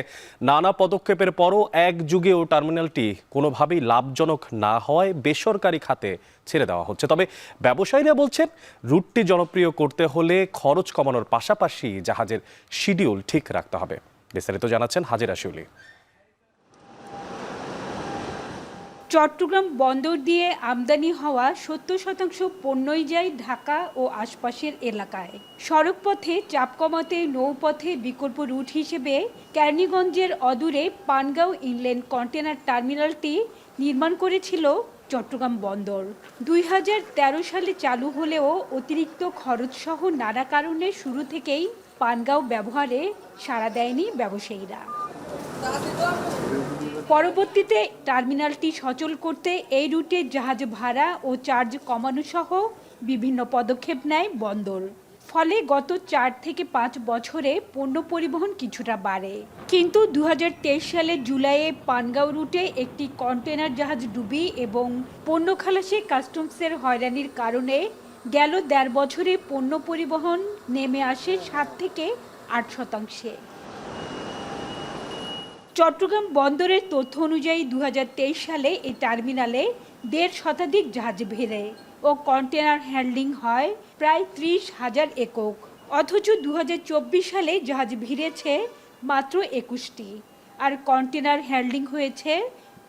নানা পদক্ষেপের পরও এক যুগেও টার্মিনালটি কোনোভাবেই লাভজনক না হওয়ায় বেসরকারি খাতে ছেড়ে দেওয়া হচ্ছে। তবে ব্যবসায়ীরা বলছেন, রুটটি জনপ্রিয় করতে হলে খরচ কমানোর পাশাপাশি জাহাজের শিডিউল ঠিক রাখতে হবে। বিস্তারিত জানাচ্ছেন হাজিরা শিউলি। চট্টগ্রাম বন্দর দিয়ে আমদানি হওয়া 70% পণ্যই যায় ঢাকা ও আশপাশের এলাকায়। সড়কপথে চাপ কমাতে নৌপথে বিকল্প রুট হিসেবে কেরানীগঞ্জের অদূরে পানগাঁও ইনল্যান্ড কন্টেনার টার্মিনালটি নির্মাণ করেছিল চট্টগ্রাম বন্দর। 2013 সালে চালু হলেও অতিরিক্ত খরচসহ নানা কারণে শুরু থেকেই পানগাঁও ব্যবহারে সাড়া দেয়নি ব্যবসায়ীরা। পরবর্তীতে টার্মিনালটি সচল করতে এই রুটে জাহাজ ভাড়া ও চার্জ কমানো সহ বিভিন্ন পদক্ষেপ নেয় বন্দর। ফলে গত 4 থেকে 5 বছরে পণ্য পরিবহন কিছুটা বাড়ে। কিন্তু 2023 সালের জুলাইয়ে পানগাঁও রুটে একটি কন্টেনার জাহাজ ডুবি এবং পণ্য খালাসে কাস্টমসের হয়রানির কারণে গেল 1.5 বছরে পণ্য পরিবহন নেমে আসে 7 থেকে 8%। চট্টগ্রাম বন্দরের তথ্য অনুযায়ী 2023 সালে এই টার্মিনালে 1.5 শতাধিক জাহাজ ভিড়ে ও কন্টেনার হ্যান্ডলিং হয় প্রায় 30,000 একক। অথচ 2024 সালে জাহাজ ভিড়েছে মাত্র 21টি আর কন্টেনার হ্যান্ডলিং হয়েছে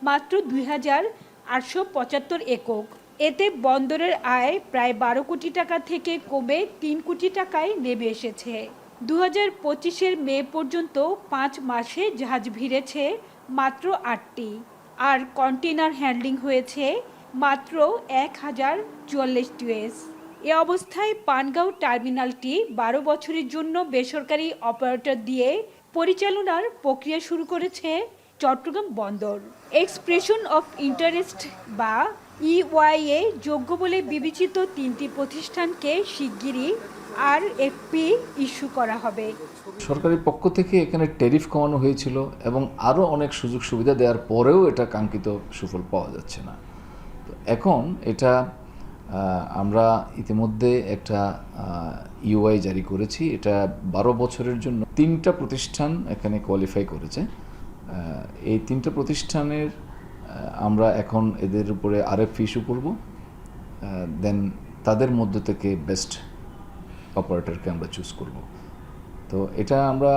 মাত্র 2,875 একক। এতে বন্দরের আয় প্রায় 12 কোটি টাকা থেকে কমে 3 কোটি টাকায় নেমে এসেছে। 2025-এর মে পর্যন্ত 5 মাসে জাহাজ ভিড়েছে মাত্র 8টি আর কন্টেনার হ্যান্ডলিং হয়েছে মাত্র 1044 টিউএস। এ অবস্থায় পানগাঁও টার্মিনালটি 12 বছরের জন্য বেসরকারি অপারেটর দিয়ে পরিচালনার প্রক্রিয়া শুরু করেছে চট্টগ্রাম বন্দর। এক্সপ্রেশন অফ ইন্টারেস্ট বা EYA যোগ্য বলে বিবেচিত 3টি প্রতিষ্ঠানকে শিগগিরই RFP ইস্যু করা হবে। সরকারের পক্ষ থেকে এখানে ট্যারিফ কমানো হয়েছিল এবং আরও অনেক সুযোগ সুবিধা দেওয়ার পরেও এটা কাঙ্ক্ষিত সুফল পাওয়া যাচ্ছে না। তো এখন এটা আমরা ইতিমধ্যে একটা EOI জারি করেছি। এটা 12 বছরের জন্য 3টা প্রতিষ্ঠান এখানে কোয়ালিফাই করেছে। এই 3টা প্রতিষ্ঠানের আমরা এখন এদের উপরে RFP ইস্যু করব, দেন তাদের মধ্যে থেকে বেস্ট অপারেটরকে আমরা চুজ করব। তো এটা আমরা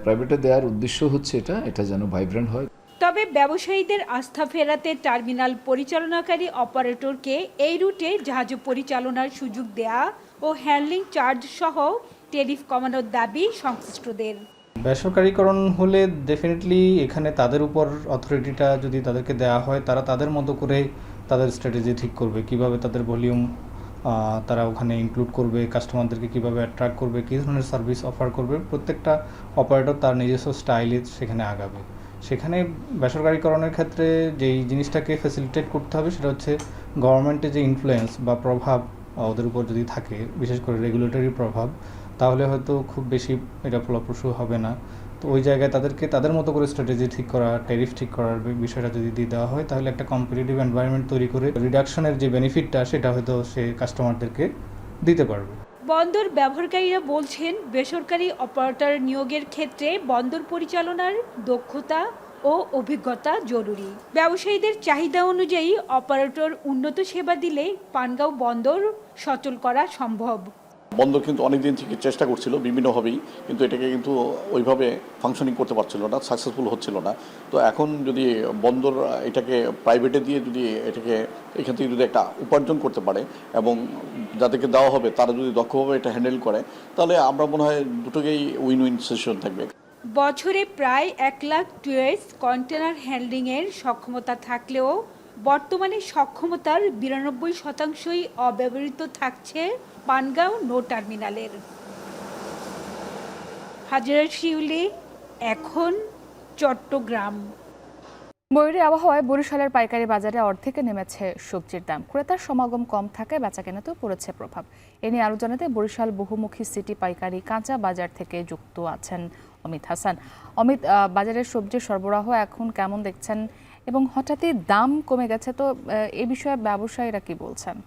প্রাইভেটে দেওয়ার উদ্দেশ্য হচ্ছে এটা যেন ভাইব্রেন্ট হয়। তবে ব্যবসায়ীদের আস্থা ফেরাতে টার্মিনাল পরিচালনাকারী অপারেটরকে এই রুটে জাহাজ পরিচালনার সুযোগ দেয়া ও হ্যান্ডলিং চার্জ সহ ট্যারিফ কমানোর দাবি সংশ্লিষ্টদের। বেসরকারীকরণ হলে ডেফিনেটলি এখানে তাদের উপর অথরিটিটা যদি তাদেরকে দেওয়া হয়, তারা তাদের মতো করে তাদের স্ট্র্যাটেজি ঠিক করবে, কিভাবে তাদের ভলিউম তারা ওখানে ইনক্লুড করবে, কাস্টমারদেরকে কীভাবে অ্যাট্রাক্ট করবে, কী ধরনের সার্ভিস অফার করবে। প্রত্যেকটা অপারেটর তার নিজস্ব স্টাইলে সেখানে আগাবে। সেখানে বেসরকারীকরণের ক্ষেত্রে যেই জিনিসটাকে ফ্যাসিলিটেট করতে হবে সেটা হচ্ছে গভর্নমেন্টের যে ইনফ্লুয়েন্স বা প্রভাব ওদের উপর যদি থাকে, বিশেষ করে রেগুলেটরি প্রভাব, তাহলে হয়তো খুব বেশি এটা ফলপ্রসূ হবে না। তো ওই জায়গায় তাদেরকে তাদের মতো করে স্ট্র্যাটেজি ঠিক করা, ট্যারিফ ঠিক করার বিষয়টা যদি দিয়ে দেওয়া হয়, তাহলে একটা কম্পিটিটিভ এনভায়রনমেন্ট তৈরি করে রিডাকশনের যে বেনিফিটটা সেটা হয়তো সে কাস্টমারদেরকে দিতে পারবে। বন্দর ব্যবহারকারীরা বলছেন, বেসরকারি অপারেটর নিয়োগের ক্ষেত্রে বন্দর পরিচালনার দক্ষতা ও অভিজ্ঞতা জরুরি। ব্যবসায়ীদের চাহিদা অনুযায়ী অপারেটর উন্নত সেবা দিলে পানগাঁও বন্দর সচল করা সম্ভব। বন্দর কিন্তু অনেকদিন থেকে চেষ্টা করছিল বিভিন্নভাবেই, কিন্তু এটাকে কিন্তু ওইভাবে ফাংশনিং করতে পারছিল না, সাকসেসফুল হচ্ছিল না। তো এখন যদি বন্দর এটাকে প্রাইভেটে দিয়ে যদি এটাকে এখান থেকে যদি একটা উপার্জন করতে পারে এবং যাদেরকে দেওয়া হবে তারা যদি দক্ষভাবে এটা হ্যান্ডেল করে, তাহলে আমরা মনে হয় দুটোকেই উইন উইন সিচুয়েশন থাকবে। বছরে প্রায় 1 লাখ টিউএস কন্টেনার হ্যান্ডলিংয়ের সক্ষমতা থাকলেও বর্তমানে সক্ষমতার 92%ই অব্যবহৃত থাকছে পানগাঁও নৌ টার্মিনালের। হাজরা শিউলি, এখন চট্টগ্রাম। বৈরী আবহাওয়ায় বরিশালের পাইকারি বাজারে অর্ধেকে নেমেছে সবজির দাম। ক্রেতার সমাগম কম থাকায় বেচাকেনাতেও পড়েছে প্রভাব। এ নিয়ে আরো জানাতে বরিশাল বহুমুখী সিটি পাইকারি কাঁচা বাজার থেকে যুক্ত আছেন অমিত হাসান। অমিত, বাজারের সবজির সরবরাহ এখন কেমন দেখছেন এবং হঠাৎই দাম কমে গেছে, তো এ বিষয়ে ব্যবসায়ীরা কি বলছেন?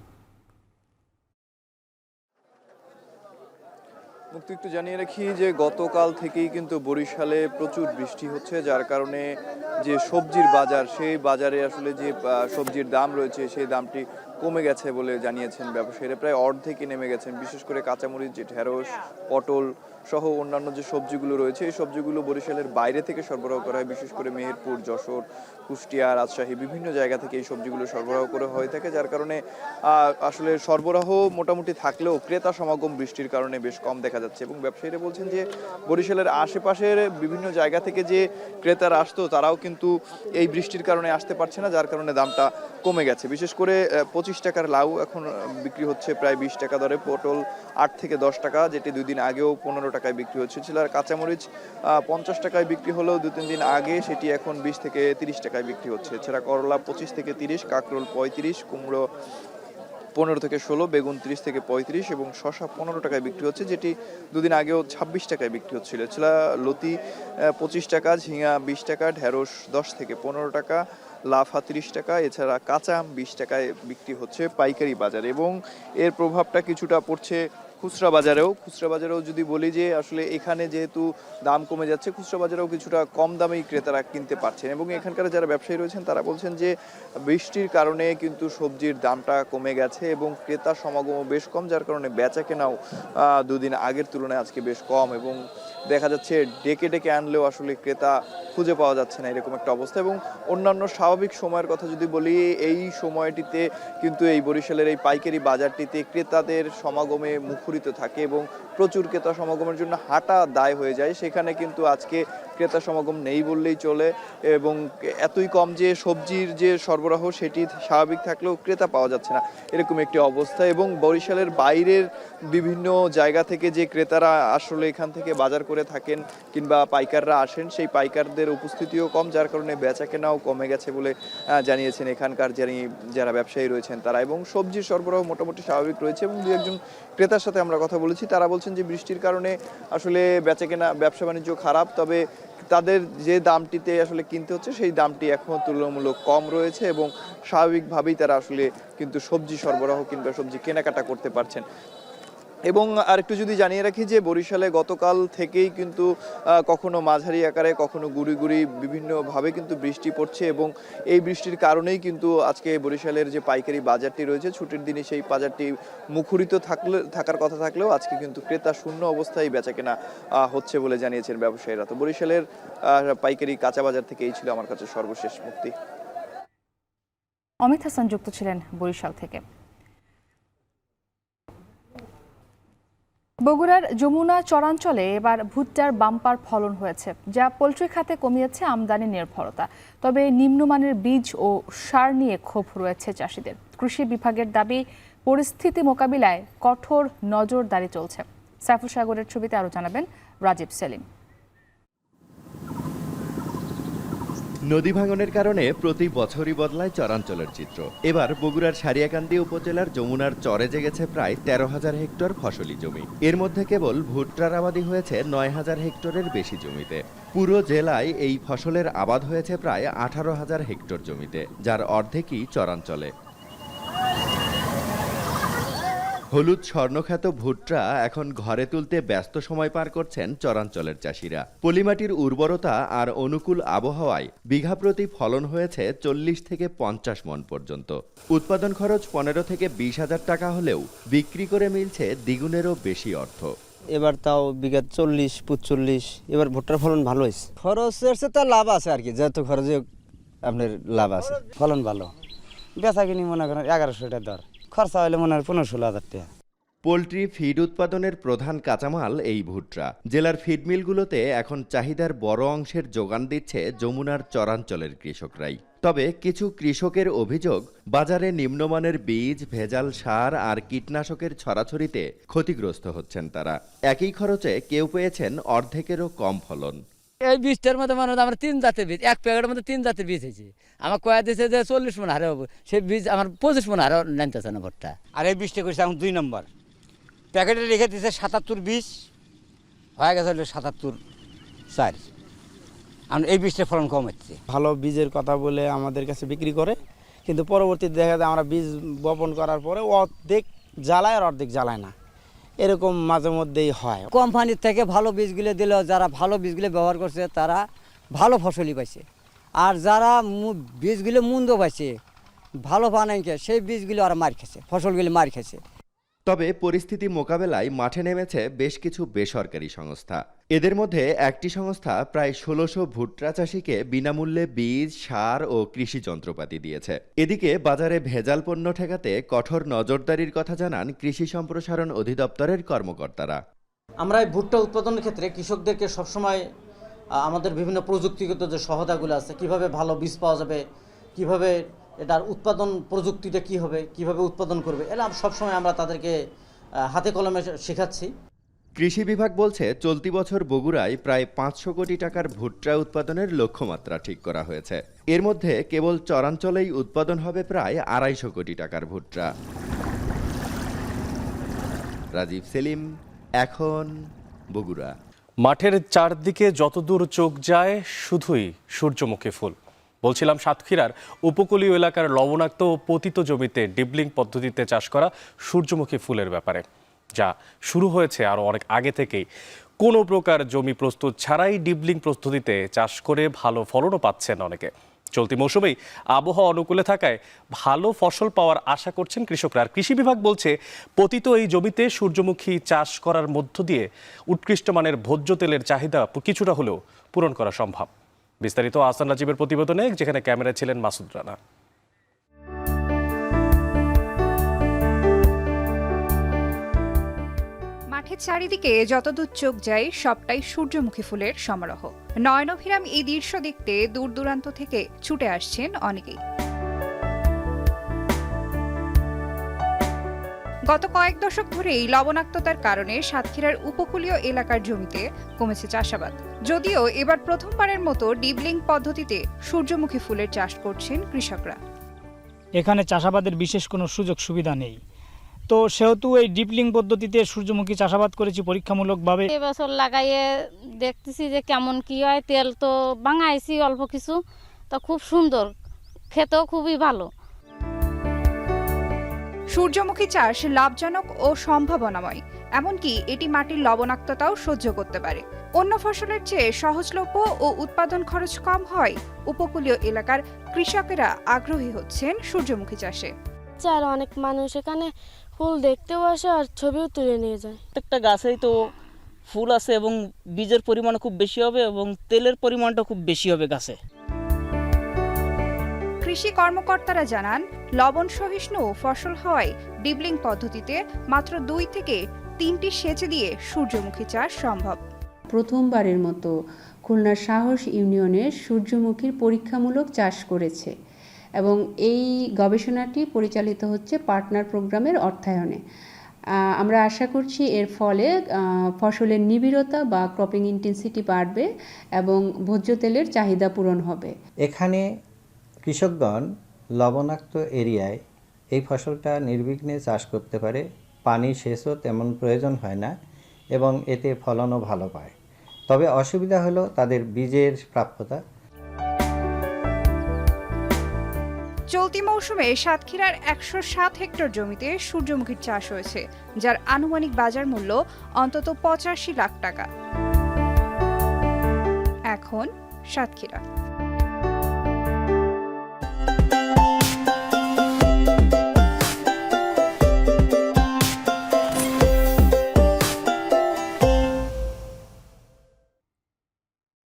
মুক্তি, একটু জানিয়ে রাখি যে গতকাল থেকেই কিন্তু বরিশালে প্রচুর বৃষ্টি হচ্ছে, যার কারণে যে সবজির বাজার, সেই বাজারে আসলে যে সবজির দাম রয়েছে সেই দামটি কমে গেছে বলে জানিয়েছেন ব্যবসায়ীরা, প্রায় অর্ধেকই নেমে গেছেন। বিশেষ করে কাঁচামরিচ, যে ঢেঁড়স, পটল সহ অন্যান্য যে সবজিগুলো রয়েছে, এই সবজিগুলো বরিশালের বাইরে থেকে সরবরাহ করা হয়। বিশেষ করে মেহেরপুর, যশোর, কুষ্টিয়া, রাজশাহী বিভিন্ন জায়গা থেকে এই সবজিগুলো সরবরাহ করা হয়ে থাকে, যার কারণে আসলে সরবরাহ মোটামুটি থাকলেও ক্রেতা সমাগম বৃষ্টির কারণে বেশ কম দেখা যাচ্ছে। এবং ব্যবসায়ীরা বলছেন যে বরিশালের আশেপাশের বিভিন্ন জায়গা থেকে যে ক্রেতারা আসতো তারাও কিন্তু এই বৃষ্টির কারণে আসতে পারছে না, যার কারণে দামটা কমে গেছে। বিশেষ করে 25 টাকার লাউ এখন বিক্রি হচ্ছে প্রায় 20 টাকা দরে, পটল 8 থেকে 10 টাকা, যেটি 2 দিন আগেও 15 টাকায় বিক্রি হচ্ছিল। আর কাঁচামরিচ 50 টাকায় বিক্রি হলেও 2-3 দিন আগে সেটি এখন 20 থেকে 30 টাকায় বিক্রি হচ্ছে। এছাড়া করলা 25 থেকে 30, কাঁকরোল 35, কুমড়ো 15 থেকে 16, বেগুন 30 থেকে 35 এবং শসা 15 টাকায় বিক্রি হচ্ছে, যেটি 2 দিন আগেও 26 টাকায় বিক্রি হচ্ছিল। এছাড়া লতি 25 টাকা, ঝিঙা 20 টাকা, ঢেঁড়স 10 থেকে 15 টাকা, লাফা 30 টাকা। এছাড়া কাঁচা আম 20 টাকায় বিক্রি হচ্ছে পাইকারি বাজারে। এবং এর প্রভাবটা কিছুটা পড়ছে খুচরা বাজারেও যদি বলি যে আসলে এখানে যেহেতু দাম কমে যাচ্ছে, খুচরা বাজারেও কিছুটা কম দামেই ক্রেতারা কিনতে পারছেন। এবং এখানকার যারা ব্যবসায়ী রয়েছেন তারা বলছেন যে বৃষ্টির কারণে কিন্তু সবজির দামটা কমে গেছে এবং ক্রেতা সমাগমও বেশ কম, যার কারণে বেচা কেনাও 2 দিন আগের তুলনায় আজকে বেশ কম। এবং দেখা যাচ্ছে ডেকে ডেকে আনলেও আসলে ক্রেতা খুঁজে পাওয়া যাচ্ছে না, এরকম একটা অবস্থা। এবং অন্যান্য স্বাভাবিক সময়ের কথা যদি বলি, এই সময়টিতে কিন্তু এই বরিশালের এই পাইকারি বাজারটিতে ক্রেতাদের সমাগমে মুখরিত থাকে এবং প্রচুর ক্রেতা সমাগমের জন্য হাঁটা দায় হয়ে যায়। সেখানে কিন্তু আজকে ক্রেতা সমাগম নেই বললেই চলে এবং এতই কম যে সবজির যে সরবরাহ সেটি স্বাভাবিক থাকলেও ক্রেতা পাওয়া যাচ্ছে না, এরকম একটি অবস্থা। এবং বরিশালের বাইরের বিভিন্ন জায়গা থেকে যে ক্রেতারা আসলে এখান থেকে বাজার করে থাকেন কিংবা পাইকাররা আসেন, সেই পাইকারদের উপস্থিতিও কম, যার কারণে বেচা কেনাও কমে গেছে বলে জানিয়েছেন এখানকার যারা ব্যবসায়ী রয়েছেন তারা। এবং সবজির সরবরাহ মোটামুটি স্বাভাবিক রয়েছে। এবং 2-1 ক্রেতার সাথে আমরা কথা বলেছি, তারা বলছেন যে বৃষ্টির কারণে আসলে বেচা কেনা ব্যবসা বাণিজ্য খারাপ, তবে তাদের যে দামটিতে আসলে কিনতে হচ্ছে সেই দামটি এখন তুলনামূলক কম রয়েছে এবং স্বাভাবিকভাবেই তারা আসলে কিন্তু সবজি সরবরাহ কিংবা সবজি কেনাকাটা করতে পারছেন। এবং আরেকটু যদি জানিয়ে রাখি যে বরিশালে গতকাল থেকেই কিন্তু কখনো মাঝারি আকারে কখনো গুড়ি গুড়ি বিভিন্নভাবে কিন্তু বৃষ্টি পড়ছে এবং এই বৃষ্টির কারণেই কিন্তু আজকে বরিশালের যে পাইকারি বাজারটি রয়েছে ছুটির দিনে সেই বাজারটি মুখরিত থাকার কথা থাকলেও আজকে কিন্তু ক্রেতা শূন্য অবস্থায় বেচাকেনা হচ্ছে বলে জানিয়েছেন ব্যবসায়ীরা। তো বরিশালের পাইকারি কাঁচা বাজার থেকে এই ছিল আমার কাছে সর্বশেষ মুক্তি। অমিত হাসান যুক্ত ছিলেন বরিশাল থেকে। বগুড়ার যমুনা চরাঞ্চলে এবার ভুট্টার বাম্পার ফলন হয়েছে, যা পোলট্রি খাতে কমিয়েছে আমদানি নির্ভরতা। তবে নিম্নমানের বীজ ও সার নিয়ে ক্ষোভ রয়েছে চাষিদের। কৃষি বিভাগের দাবি, পরিস্থিতি মোকাবিলায় কঠোর নজরদারি চলছে। সাইফুল সাগরের ছবিতে আরও জানাবেন রাজীব সেলিম। নদী ভাঙনের কারণে প্রতি বছরই বদলায় চরাঞ্চলের চিত্র। এবার বগুড়ার সারিয়াকান্দি উপজেলার যমুনার চরে জেগেছে প্রায় 13,000 হেক্টর ফসলি জমি। এর মধ্যে কেবল ভুট্টার আবাদি হয়েছে 9,000 হেক্টরের বেশি জমিতে। পুরো জেলায় এই ফসলের আবাদ হয়েছে প্রায় 18,000 হেক্টর জমিতে, যার অর্ধেকই চরাঞ্চলে। হলুদ স্বর্ণখ্যাত ভুট্টা এখন ঘরে তুলতে ব্যস্ত সময় পার করছেন চরাঞ্চলের চাষিরা। পলিমাটির উর্বরতা আর অনুকূল আবহাওয়ায় বিঘা প্রতি ফলন হয়েছে 40 থেকে 50 মণ পর্যন্ত। উৎপাদন খরচ 15 থেকে 20,000 টাকা হলেও বিক্রি করে মিলছে দ্বিগুণেরও বেশি অর্থ। এবার তাও বিঘা 40-45, এবার ভুট্টার ফলন ভালো হয়েছে। খরচের চেয়ে তো লাভ আছে আর কি, যত খরচে আপনার লাভ আছে। ফলন ভালো, বেচা কিনি মনে করেন 1100 টাকা দর, খরচা হলে মনে হয় 15-16,000 টাকা। পোলট্রি ফিড উৎপাদনের প্রধান কাঁচামাল এই ভুট্টা। জেলার ফিড মিলগুলোতে এখন চাহিদার বড় অংশের যোগান দিচ্ছে যমুনার চরাঞ্চলের কৃষকরাই। তবে কিছু কৃষকের অভিযোগ, বাজারে নিম্নমানের বীজ, ভেজাল সার আর কীটনাশকের ছড়াছড়িতে ক্ষতিগ্রস্ত হচ্ছেন তারা। একই খরচে কেউ পেয়েছেন অর্ধেকেরও কম ফলন। এই বীজটার মধ্যে মানে আমার 3 জাতের বীজ, এক প্যাকেটের মধ্যে 3 জাতের বীজ হয়েছে। আমার কয়া দিয়েছে যে 40 মণ হারে হবে, সেই বীজ আমার 25 মণ হারে নামতেছে না ভুট্টা। আর এই বীজটা করছে এখন 2 নম্বর প্যাকেটে রেখে দিয়েছে 77 বীজ, হয়ে গেছে 77-4। আর এই বীজটার ফলন কম হচ্ছে। ভালো বীজের কথা বলে আমাদের কাছে বিক্রি করে, কিন্তু পরবর্তীতে দেখা যায় আমরা বীজ বপন করার পরে অর্ধেক জ্বালায় আর অর্ধেক জ্বালায় না, এরকম মাঝে মধ্যেই হয়। কোম্পানির থেকে ভালো বীজগুলো দিল, যারা ভালো বীজগুলো ব্যবহার করছে তারা ভালো ফসলই পাইছে, আর যারা বীজগুলো মন্দ পাইছে ভালো বানাইকে সেই বীজগুলো আর মার খেছে, ফসলগুলি মার খেছে। তবে পরিস্থিতি মোকাবেলায় মাঠে নেমেছে বেশ কিছু বেসরকারি সংস্থা। এদের মধ্যে একটি সংস্থা প্রায় ১৬০০ ভুট্টা চাষিকে বিনামূল্যে বীজ, সার ও কৃষি যন্ত্রপাতি দিয়েছে। এদিকে বাজারে ভেজাল পণ্য ঠেকাতে কঠোর নজরদারির কথা জানান কৃষি সম্প্রসারণ অধিদপ্তরের কর্মকর্তারা। আমরা এই ভুট্টা উৎপাদনের ক্ষেত্রে কৃষকদেরকে সবসময় আমাদের বিভিন্ন প্রযুক্তিগত যে সহায়তাগুলো আছে, কিভাবে ভালো বীজ পাওয়া যাবে, কিভাবে এটার উৎপাদন প্রযুক্তিটা কি হবে, কিভাবে উৎপাদন করবে, এটা সবসময় আমরা তাদেরকে হাতে কলমে শেখাচ্ছি। কৃষি বিভাগ বলছে চলতি বছর বগুড়ায় প্রায় ৫০০ কোটি টাকার ভুট্টা উৎপাদনের লক্ষ্যমাত্রা ঠিক করা হয়েছে। এর মধ্যে কেবল চরাঞ্চলেই উৎপাদন হবে প্রায় ২৫০ কোটি টাকার ভুট্টা। রাজীব সেলিম, এখন বগুড়া। মাঠের চারদিকে যতদূর চোখ যায় শুধুই সূর্যমুখী ফুল। বলছিলাম সাতক্ষীরার উপকূলীয় এলাকার লবণাক্ত ও পতিত জমিতে ডিবলিং পদ্ধতিতে চাষ করা সূর্যমুখী ফুলের ব্যাপারে, যা শুরু হয়েছে আরও অনেক আগে থেকেই। কোনো প্রকার জমি প্রস্তুত ছাড়াই ডিবলিং পদ্ধতিতে চাষ করে ভালো ফলনও পাচ্ছেন অনেকে। চলতি মৌসুমেই আবহাওয়া অনুকূলে থাকায় ভালো ফসল পাওয়ার আশা করছেন কৃষকরা। আর কৃষি বিভাগ বলছে পতিত এই জমিতে সূর্যমুখী চাষ করার মধ্য দিয়ে উৎকৃষ্ট মানের ভোজ্য তেলের চাহিদা কিছুটা হলেও পূরণ করা সম্ভব। বিস্তারিত আহসান রাজীবের প্রতিবেদনে, যেখানে ক্যামেরায় ছিলেন মাসুদ রানা। মাঠের চারিদিকে যতদূর চোখ যায় সবটাই সূর্যমুখী ফুলের সমারোহ। নয়নভিরাম এই দৃশ্য দেখতে দূর দূরান্ত থেকে ছুটে আসছেন অনেকেই। গত কয়েক দশক ধরেই লবণাক্ততার কারণে সাতক্ষীরার উপকূলীয় এলাকার জমিতে কমেছে চাষাবাদ। যদিও এবার প্রথমবারের মতো ডিবলিং পদ্ধতিতে সূর্যমুখী ফুলের চাষ করছেন কৃষকরা। এখানে চাষাবাদের বিশেষ কোনো সুযোগ সুবিধা নেই, তো সেহেতু এই ডিপলিং পদ্ধতিতে সূর্যমুখী চাষাবাদ করেছি পরীক্ষামূলকভাবে। এবছর লাগাইয়ে দেখতেছি যে কেমন কি হয়। তেল তো বাঙাইছি অল্প কিছু, তো খুব সুন্দর, খেতেও খুবই ভালো। সূর্যমুখী চাষ লাভজনক ও সম্ভাবনাময়, এমনকি এটি মাটির লবণাক্ততাও সহ্য করতে পারে। অন্য ফসলের চেয়ে সহজলভ্য ও উৎপাদন খরচ কম হয় উপকূলীয় এলাকার কৃষকেরা আগ্রহী হচ্ছেন সূর্যমুখী চাষে। আর অনেক মানুষ এখানে ফুল দেখতেও আসে আর ছবিও তুলে নিয়ে যায়। প্রত্যেকটা গাছেই তো ফুল আছে এবং বীজের পরিমাণ খুব বেশি হবে এবং তেলের পরিমাণটা খুব বেশি হবে গাছে। কৃষি কর্মকর্তারা জানান, লবণ সহিষ্ণু ফসল হওয়ায় ডিবলিং পদ্ধতিতে মাত্র ২ থেকে ৩টি সেচ দিয়ে সূর্যমুখী চাষ সম্ভব। প্রথমবারের মতো খুলনার সাহস ইউনিয়নের সূর্যমুখীর পরীক্ষামূলক চাষ করেছে এবং এই গবেষণাটি পরিচালিত হচ্ছে পার্টনার প্রোগ্রামের অর্থায়নে। আমরা আশা করছি এর ফলে ফসলের নিবিড়তা বা ক্রপিং ইন্টেন্সিটি বাড়বে এবং ভোজ্য তেলের চাহিদা পূরণ হবে। এখানে কৃষকগণ লবণাক্ত এরিয়ায় এই ফসলটা নির্বিঘ্নে চাষ করতে পারে, পানি সেচও তেমন প্রয়োজন হয় না এবং এতে ফলনও ভালো পায়। তবে অসুবিধা হলো তাদের বীজের প্রাপ্যতা। চলতি মৌসুমে সাতক্ষীরার ১০৭ হেক্টর জমিতে সূর্যমুখীর চাষ হয়েছে, যার আনুমানিক বাজার মূল্য অন্তত ৮৫ লাখ টাকা। এখন সাতক্ষীরা।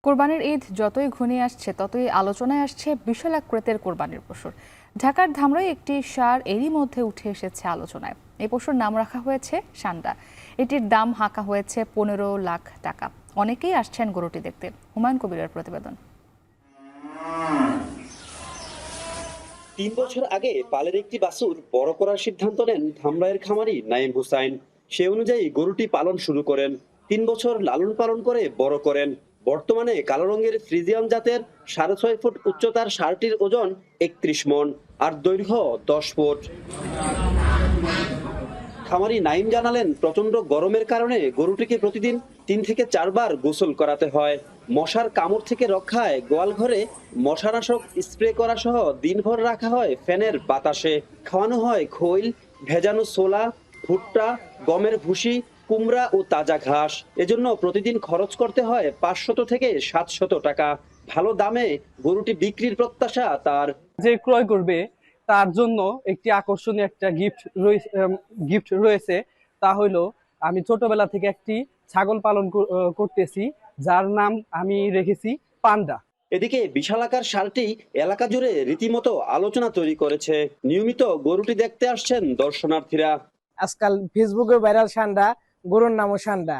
কোরবানির ঈদ যতই ঘনিয়ে আসছে ততই আলোচনায় আসছে বিশাল আকৃতির কোরবানির পশুর। ঢাকার ধামরাই একটি ষাঁড় এরই মধ্যে উঠে এসেছে আলোচনায়। এই পশুর নাম রাখা হয়েছে সান্ডা। এটির দাম হাঁকা হয়েছে ১৫ লাখ টাকা। অনেকেই আসছেন গরুটি দেখতে। হুমায়ুন কবিরের প্রতিবেদন। ৩ বছর আগে পালের একটি বাছুর বড় করার সিদ্ধান্ত নেন ধামরাইয়ের খামারি নাইম হুসাইন। সে অনুযায়ী গরুটি পালন শুরু করেন। ৩ বছর লালন পালন করে বড় করেন। বর্তমানে কালো রঙের ফ্রিজিয়ান জাতের ৬.৫ ফুট উচ্চতার ষাঁড়টির ওজন ৩১ মণ আর দৈর্ঘ্য ১০ ফুট। খামারি নাইম জানালেন, প্রচন্ড গরমের কারণে গরুটিকে প্রতিদিন ৩ থেকে ৪ বার গোসল করাতে হয়। মশার কামড় থেকে রক্ষায় গোয়াল ঘরে মশানাশক স্প্রে করা সহ দিনভর রাখা হয় ফ্যানের বাতাসে। খাওয়ানো হয় খৈল, ভেজানো ছোলা, ভুট্টা, গমের ভুসি, কুমড়া ও তাজা ঘাস। এজন্য প্রতিদিন খরচ করতে হয় ৫০০ থেকে ৭০০ টাকা। ভালো দামে গরুটি বিক্রির প্রত্যাশা তার। যে ক্রয় করবে তার জন্য একটি আকর্ষণীয় একটা গিফট রয়েছে। তা হইলো আমি ছোটবেলা থেকে একটি ছাগল পালন করতেছি, যার নাম আমি রেখেছি পান্ডা। এদিকে বিশালাকার ষাঁড়টি এলাকা জুড়ে রীতিমতো আলোচনা তৈরি করেছে। নিয়মিত গরুটি দেখতে আসছেন দর্শনার্থীরা। আজকাল ফেসবুকে ভাইরাল ষাঁড়া, গরুর নামও ষাঁড়া।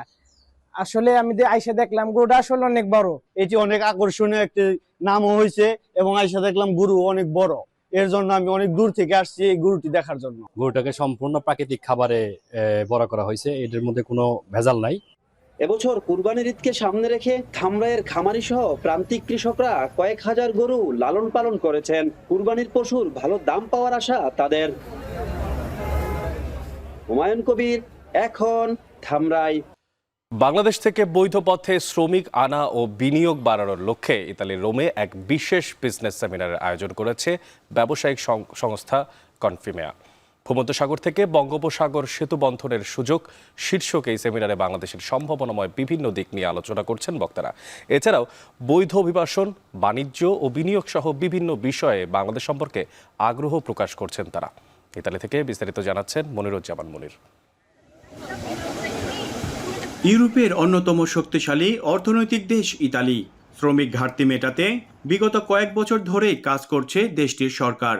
আসলে আমি আইসা দেখলাম গরুটা আসলে অনেক বড়। এটি অনেক আকর্ষণীয় একটি নামও হয়েছে এবং আইসা দেখলাম গরু অনেক বড়। এর জন্য আমি অনেক দূর থেকে আসছি এই গরুটি দেখার জন্য। গরুটাকে সম্পূর্ণ প্রাকৃতিক খাবারে বড় করা হয়েছে, এটার মধ্যে কোনো ভেজাল নাই। এবছর কুরবানির ঈদকে সামনে রেখে ধামরাইয়ের খামারি সহ প্রান্তিক কৃষকরা কয়েক হাজার গরু লালন পালন করেছেন। কুরবানির পশুর ভালো দাম পাওয়ার আশা তাদের। হুমায়ুন কবির, এখন ধামরাই। বাংলাদেশ থেকে বৈধ পথে শ্রমিক আনা ও বিনিয়োগ বাড়ানোর লক্ষ্যে ইতালির রোমে এক বিশেষ বিজনেস সেমিনারের আয়োজন করেছে ব্যবসায়িক সংস্থা কনফিমেয়া। ভূমধ্যসাগর থেকে বঙ্গোপসাগর সেতু বন্ধনের সুযোগ শীর্ষক এই সেমিনারে বাংলাদেশের সম্ভাবনাময় বিভিন্ন দিক নিয়ে আলোচনা করছেন বক্তারা। এছাড়াও বৈধ অভিবাসন, বাণিজ্য ও বিনিয়োগ সহ বিভিন্ন বিষয়ে বাংলাদেশ সম্পর্কে আগ্রহ প্রকাশ করছেন তারা। ইতালি থেকে বিস্তারিত জানাচ্ছেন মনিরুজ্জামান মনির। ইউরোপের অন্যতম শক্তিশালী অর্থনৈতিক দেশ ইতালি শ্রমিক ঘাটতি মেটাতে বিগত কয়েক বছর ধরেই কাজ করছে দেশটির সরকার।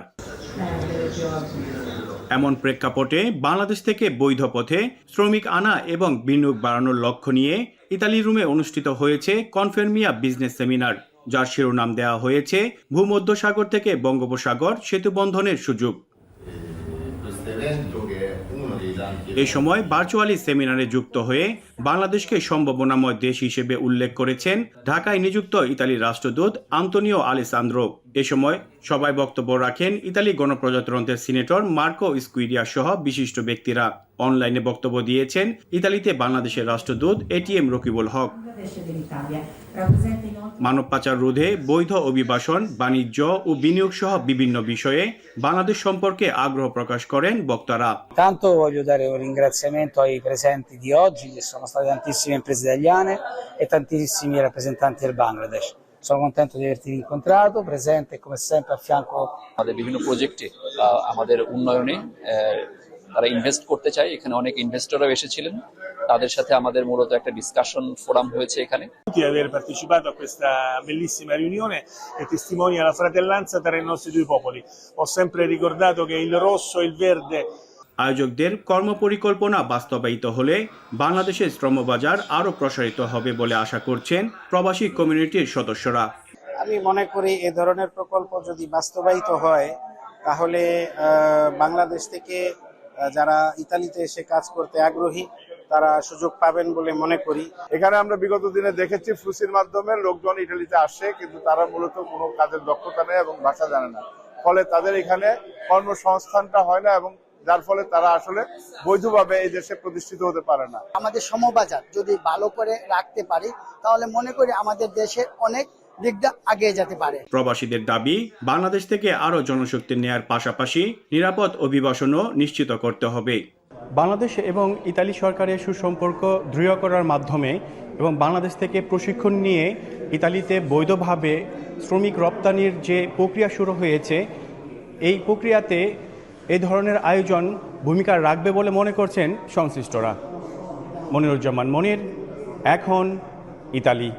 এমন প্রেক্ষাপটে বাংলাদেশ থেকে বৈধ পথে শ্রমিক আনা এবং বিনিয়োগ বাড়ানোর লক্ষ্য নিয়ে ইতালি রোমে অনুষ্ঠিত হয়েছে কনফিমেয়া বিজনেস সেমিনার, যার শিরোনাম দেওয়া হয়েছে ভূমধ্যসাগর থেকে বঙ্গোপসাগর সেতু বন্ধনের সুযোগ। এ সময় ভার্চুয়ালি সেমিনারে যুক্ত হয়ে বাংলাদেশকে সম্ভাবনাময় দেশ হিসেবে উল্লেখ করেছেন ঢাকায় নিযুক্ত ইতালির রাষ্ট্রদূত আন্তোনিও আলেসান্দ্রো। এ সময় সবাই বক্তব্য রাখেন ইতালি গণপ্রজাতন্ত্রের সিনেটর মার্কো স্কুইরিয়া সহ বিশিষ্ট ব্যক্তিরা। অনলাইনে বক্তব্য দিয়েছেন ইতালিতে বাংলাদেশের রাষ্ট্রদূত এটিএম রকিবুল হক। মানব পাচার রোধে, বৈধ অভিবাসন, বাণিজ্য ও বিনিয়োগ সহ বিভিন্ন বিষয়ে বাংলাদেশ সম্পর্কে আগ্রহ প্রকাশ করেন বক্তারা। Tanto voglio dare un ringraziamento ai presenti di oggi, che sono state tantissime imprese italiane e tantissimi rappresentanti del Bangladesh. Sono contento di averti incontrato, presente come sempre a fianco. আমাদের বিভিন্ন প্রজেক্টে আমাদের উন্নয়নে তারা ইনভেস্ট করতে চায়। এখানে অনেক ইনভেস্টররাও এসেছিলেন, তাদের সাথে আমাদের মূলত একটা ডিসকাশন ফোরাম হয়েছে এখানে। Di aver partecipato a questa bellissima riunione che testimonia la fratellanza tra i nostri due popoli. Ho sempre ricordato che il rosso e il verde. আয়োজকদের কর্মপরিকল্পনা বাস্তবায়িত হলে বাংলাদেশের শ্রমবাজার আরও প্রসারিত হবে বলে আশা করছেন প্রবাসী কমিউনিটির সদস্যরা। আমি মনে করি এ ধরনের প্রকল্প যদি বাস্তবায়িত হয় তাহলে বাংলাদেশ থেকে যারা ইতালিতে এসে কাজ করতে আগ্রহী তারা সুযোগ পাবেন বলে মনে করি। এখানে আমরা বিগত দিনে দেখেছি ফ্লুসির মাধ্যমে লোকজন ইটালিতে আসে, কিন্তু তারা মূলত কোনো কাজের দক্ষতা নেই এবং ভাষা জানে না, ফলে তাদের এখানে কর্মসংস্থানটা হয় না এবং যার ফলে তারা আসলে বৈধভাবে এই দেশে প্রতিষ্ঠিত হতে পারে না। আমাদের সমবাজার যদি ভালো করে রাখতে পারি তাহলে মনে করি আমাদের দেশের অনেক দিকটা এগিয়ে যেতে পারে। প্রবাসীদের দাবি বাংলাদেশ থেকে আরও জনশক্তি নেয়ার পাশাপাশি নিরাপদ অভিবাসনও নিশ্চিত করতে হবে। বাংলাদেশ এবং ইতালি সরকারের সুসম্পর্ক দৃঢ় করার মাধ্যমে এবং বাংলাদেশ থেকে প্রশিক্ষণ নিয়ে ইতালিতে বৈধভাবে শ্রমিক রপ্তানির যে প্রক্রিয়া শুরু হয়েছে, এই প্রক্রিয়াতে এই ধরনের আয়োজন ভূমিকা রাখবে বলে মনে করছেন সংশ্লিষ্টরা। মনিরুজ্জামান মনির, এখন ইতালি।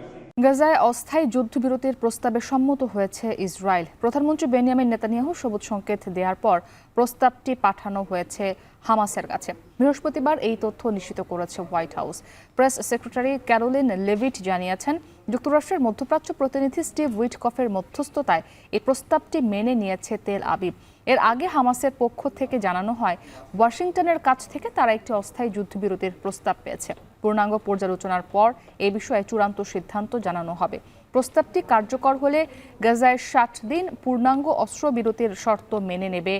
গাজায় অস্থায়ী যুদ্ধবিরতির প্রস্তাবে সম্মত হয়েছে ইসরায়েল। প্রধানমন্ত্রী বেনিয়ামিন নেতানিয়াহু সবুজ সংকেত দেওয়ার পর প্রস্তাবটি পাঠানো হয়েছে হামাসের কাছে। বৃহস্পতিবার এই তথ্য নিশ্চিত করেছে white house. Press secretary Karoline Leavitt জানিয়েছেন, যুক্তরাষ্ট্রের মধ্যপ্রাচ্য প্রতিনিধি স্টিভ উইটকফের মধ্যস্থতায় এই প্রস্তাবটি মেনে নিয়েছে তেল আবিব। এর আগে হামাসের পক্ষ থেকে জানানো হয়, ওয়াশিংটনের কাছ থেকে তারা একটি অস্থায়ী যুদ্ধবিরতির প্রস্তাব পেয়েছে। পূর্ণাঙ্গ পর্যালোচনার পর এ বিষয়ে চূড়ান্ত সিদ্ধান্ত জানানো হবে। প্রস্তাবটি কার্যকর হলে গাজায় 60 দিন পূর্ণাঙ্গ অস্ত্রবিরতির শর্ত মেনে নেবে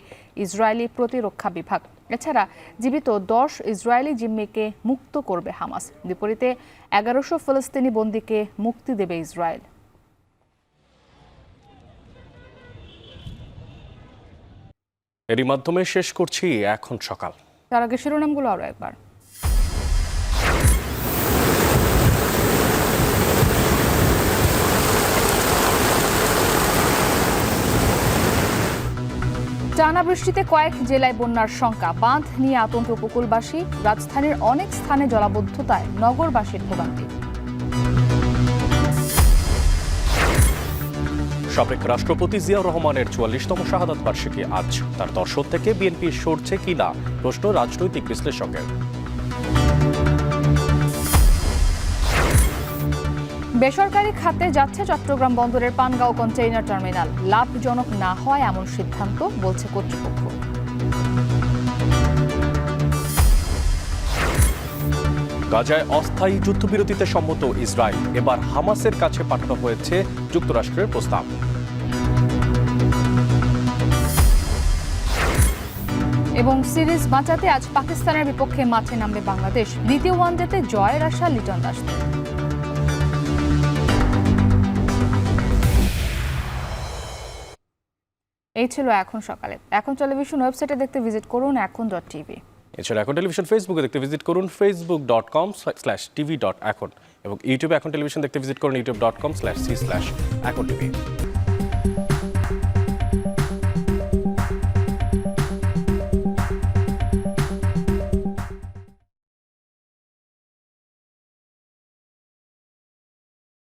ইসরায়েলি প্রতিরক্ষা বিভাগ। এছাড়া জীবিত 10 ইসরায়েলি জিম্মিকে মুক্ত করবে হামাস। বিপরীতে 1100 ফিলিস্তিনি বন্দীকে মুক্তি দেবে ইসরায়েল। এরই মাধ্যমে শেষ করছি এখন সকাল। তার আগে শিরোনামগুলো আরো একবার। টানা বৃষ্টিতে কয়েক জেলায় বন্যার শঙ্কা, বাঁধ নিয়ে আতঙ্কে উপকূলবাসী, রাজধানীর অনেক স্থানে জলাবদ্ধতায় নগরবাসীর ভোগান্তি। সাবেক রাষ্ট্রপতি জিয়াউর রহমানের ৪৪তম শাহাদাত বার্ষিকী আজ। তার দর্শন থেকে বিএনপি সরছে কিনা প্রশ্ন রাজনৈতিক বিশ্লেষকের। বেসরকারি খাতে যাচ্ছে চট্টগ্রাম বন্দরের পানগাঁও কন্টেইনার টার্মিনাল, লাভজনক না হয় এমন সিদ্ধান্ত বলছে কর্তৃপক্ষ। গাজায় অস্থায়ী যুদ্ধবিরতিতে সম্মত ইসরায়েল, এবার হামাসের কাছে পাঠানো হয়েছে যুক্তরাষ্ট্রের প্রস্তাব। এবং সিরিজ বাঁচাতে আজ পাকিস্তানের বিপক্ষে মাঠে নামবে বাংলাদেশ, দ্বিতীয় ওয়ানডেতে জয়ের আশা লিটন দাসদের। এই ছিল এখন সকালে। এখন টেলিভিশন ওয়েবসাইটে দেখতে ভিজিট করুন এখন.tv। এছাড়া এখন টেলিভিশন ফেসবুকে দেখতে ভিজিট করুন facebook.com/tv.এখন এবং ইউটিউবে এখন টেলিভিশন দেখতে ভিজিট করুন youtube.com/c/এখন.tv।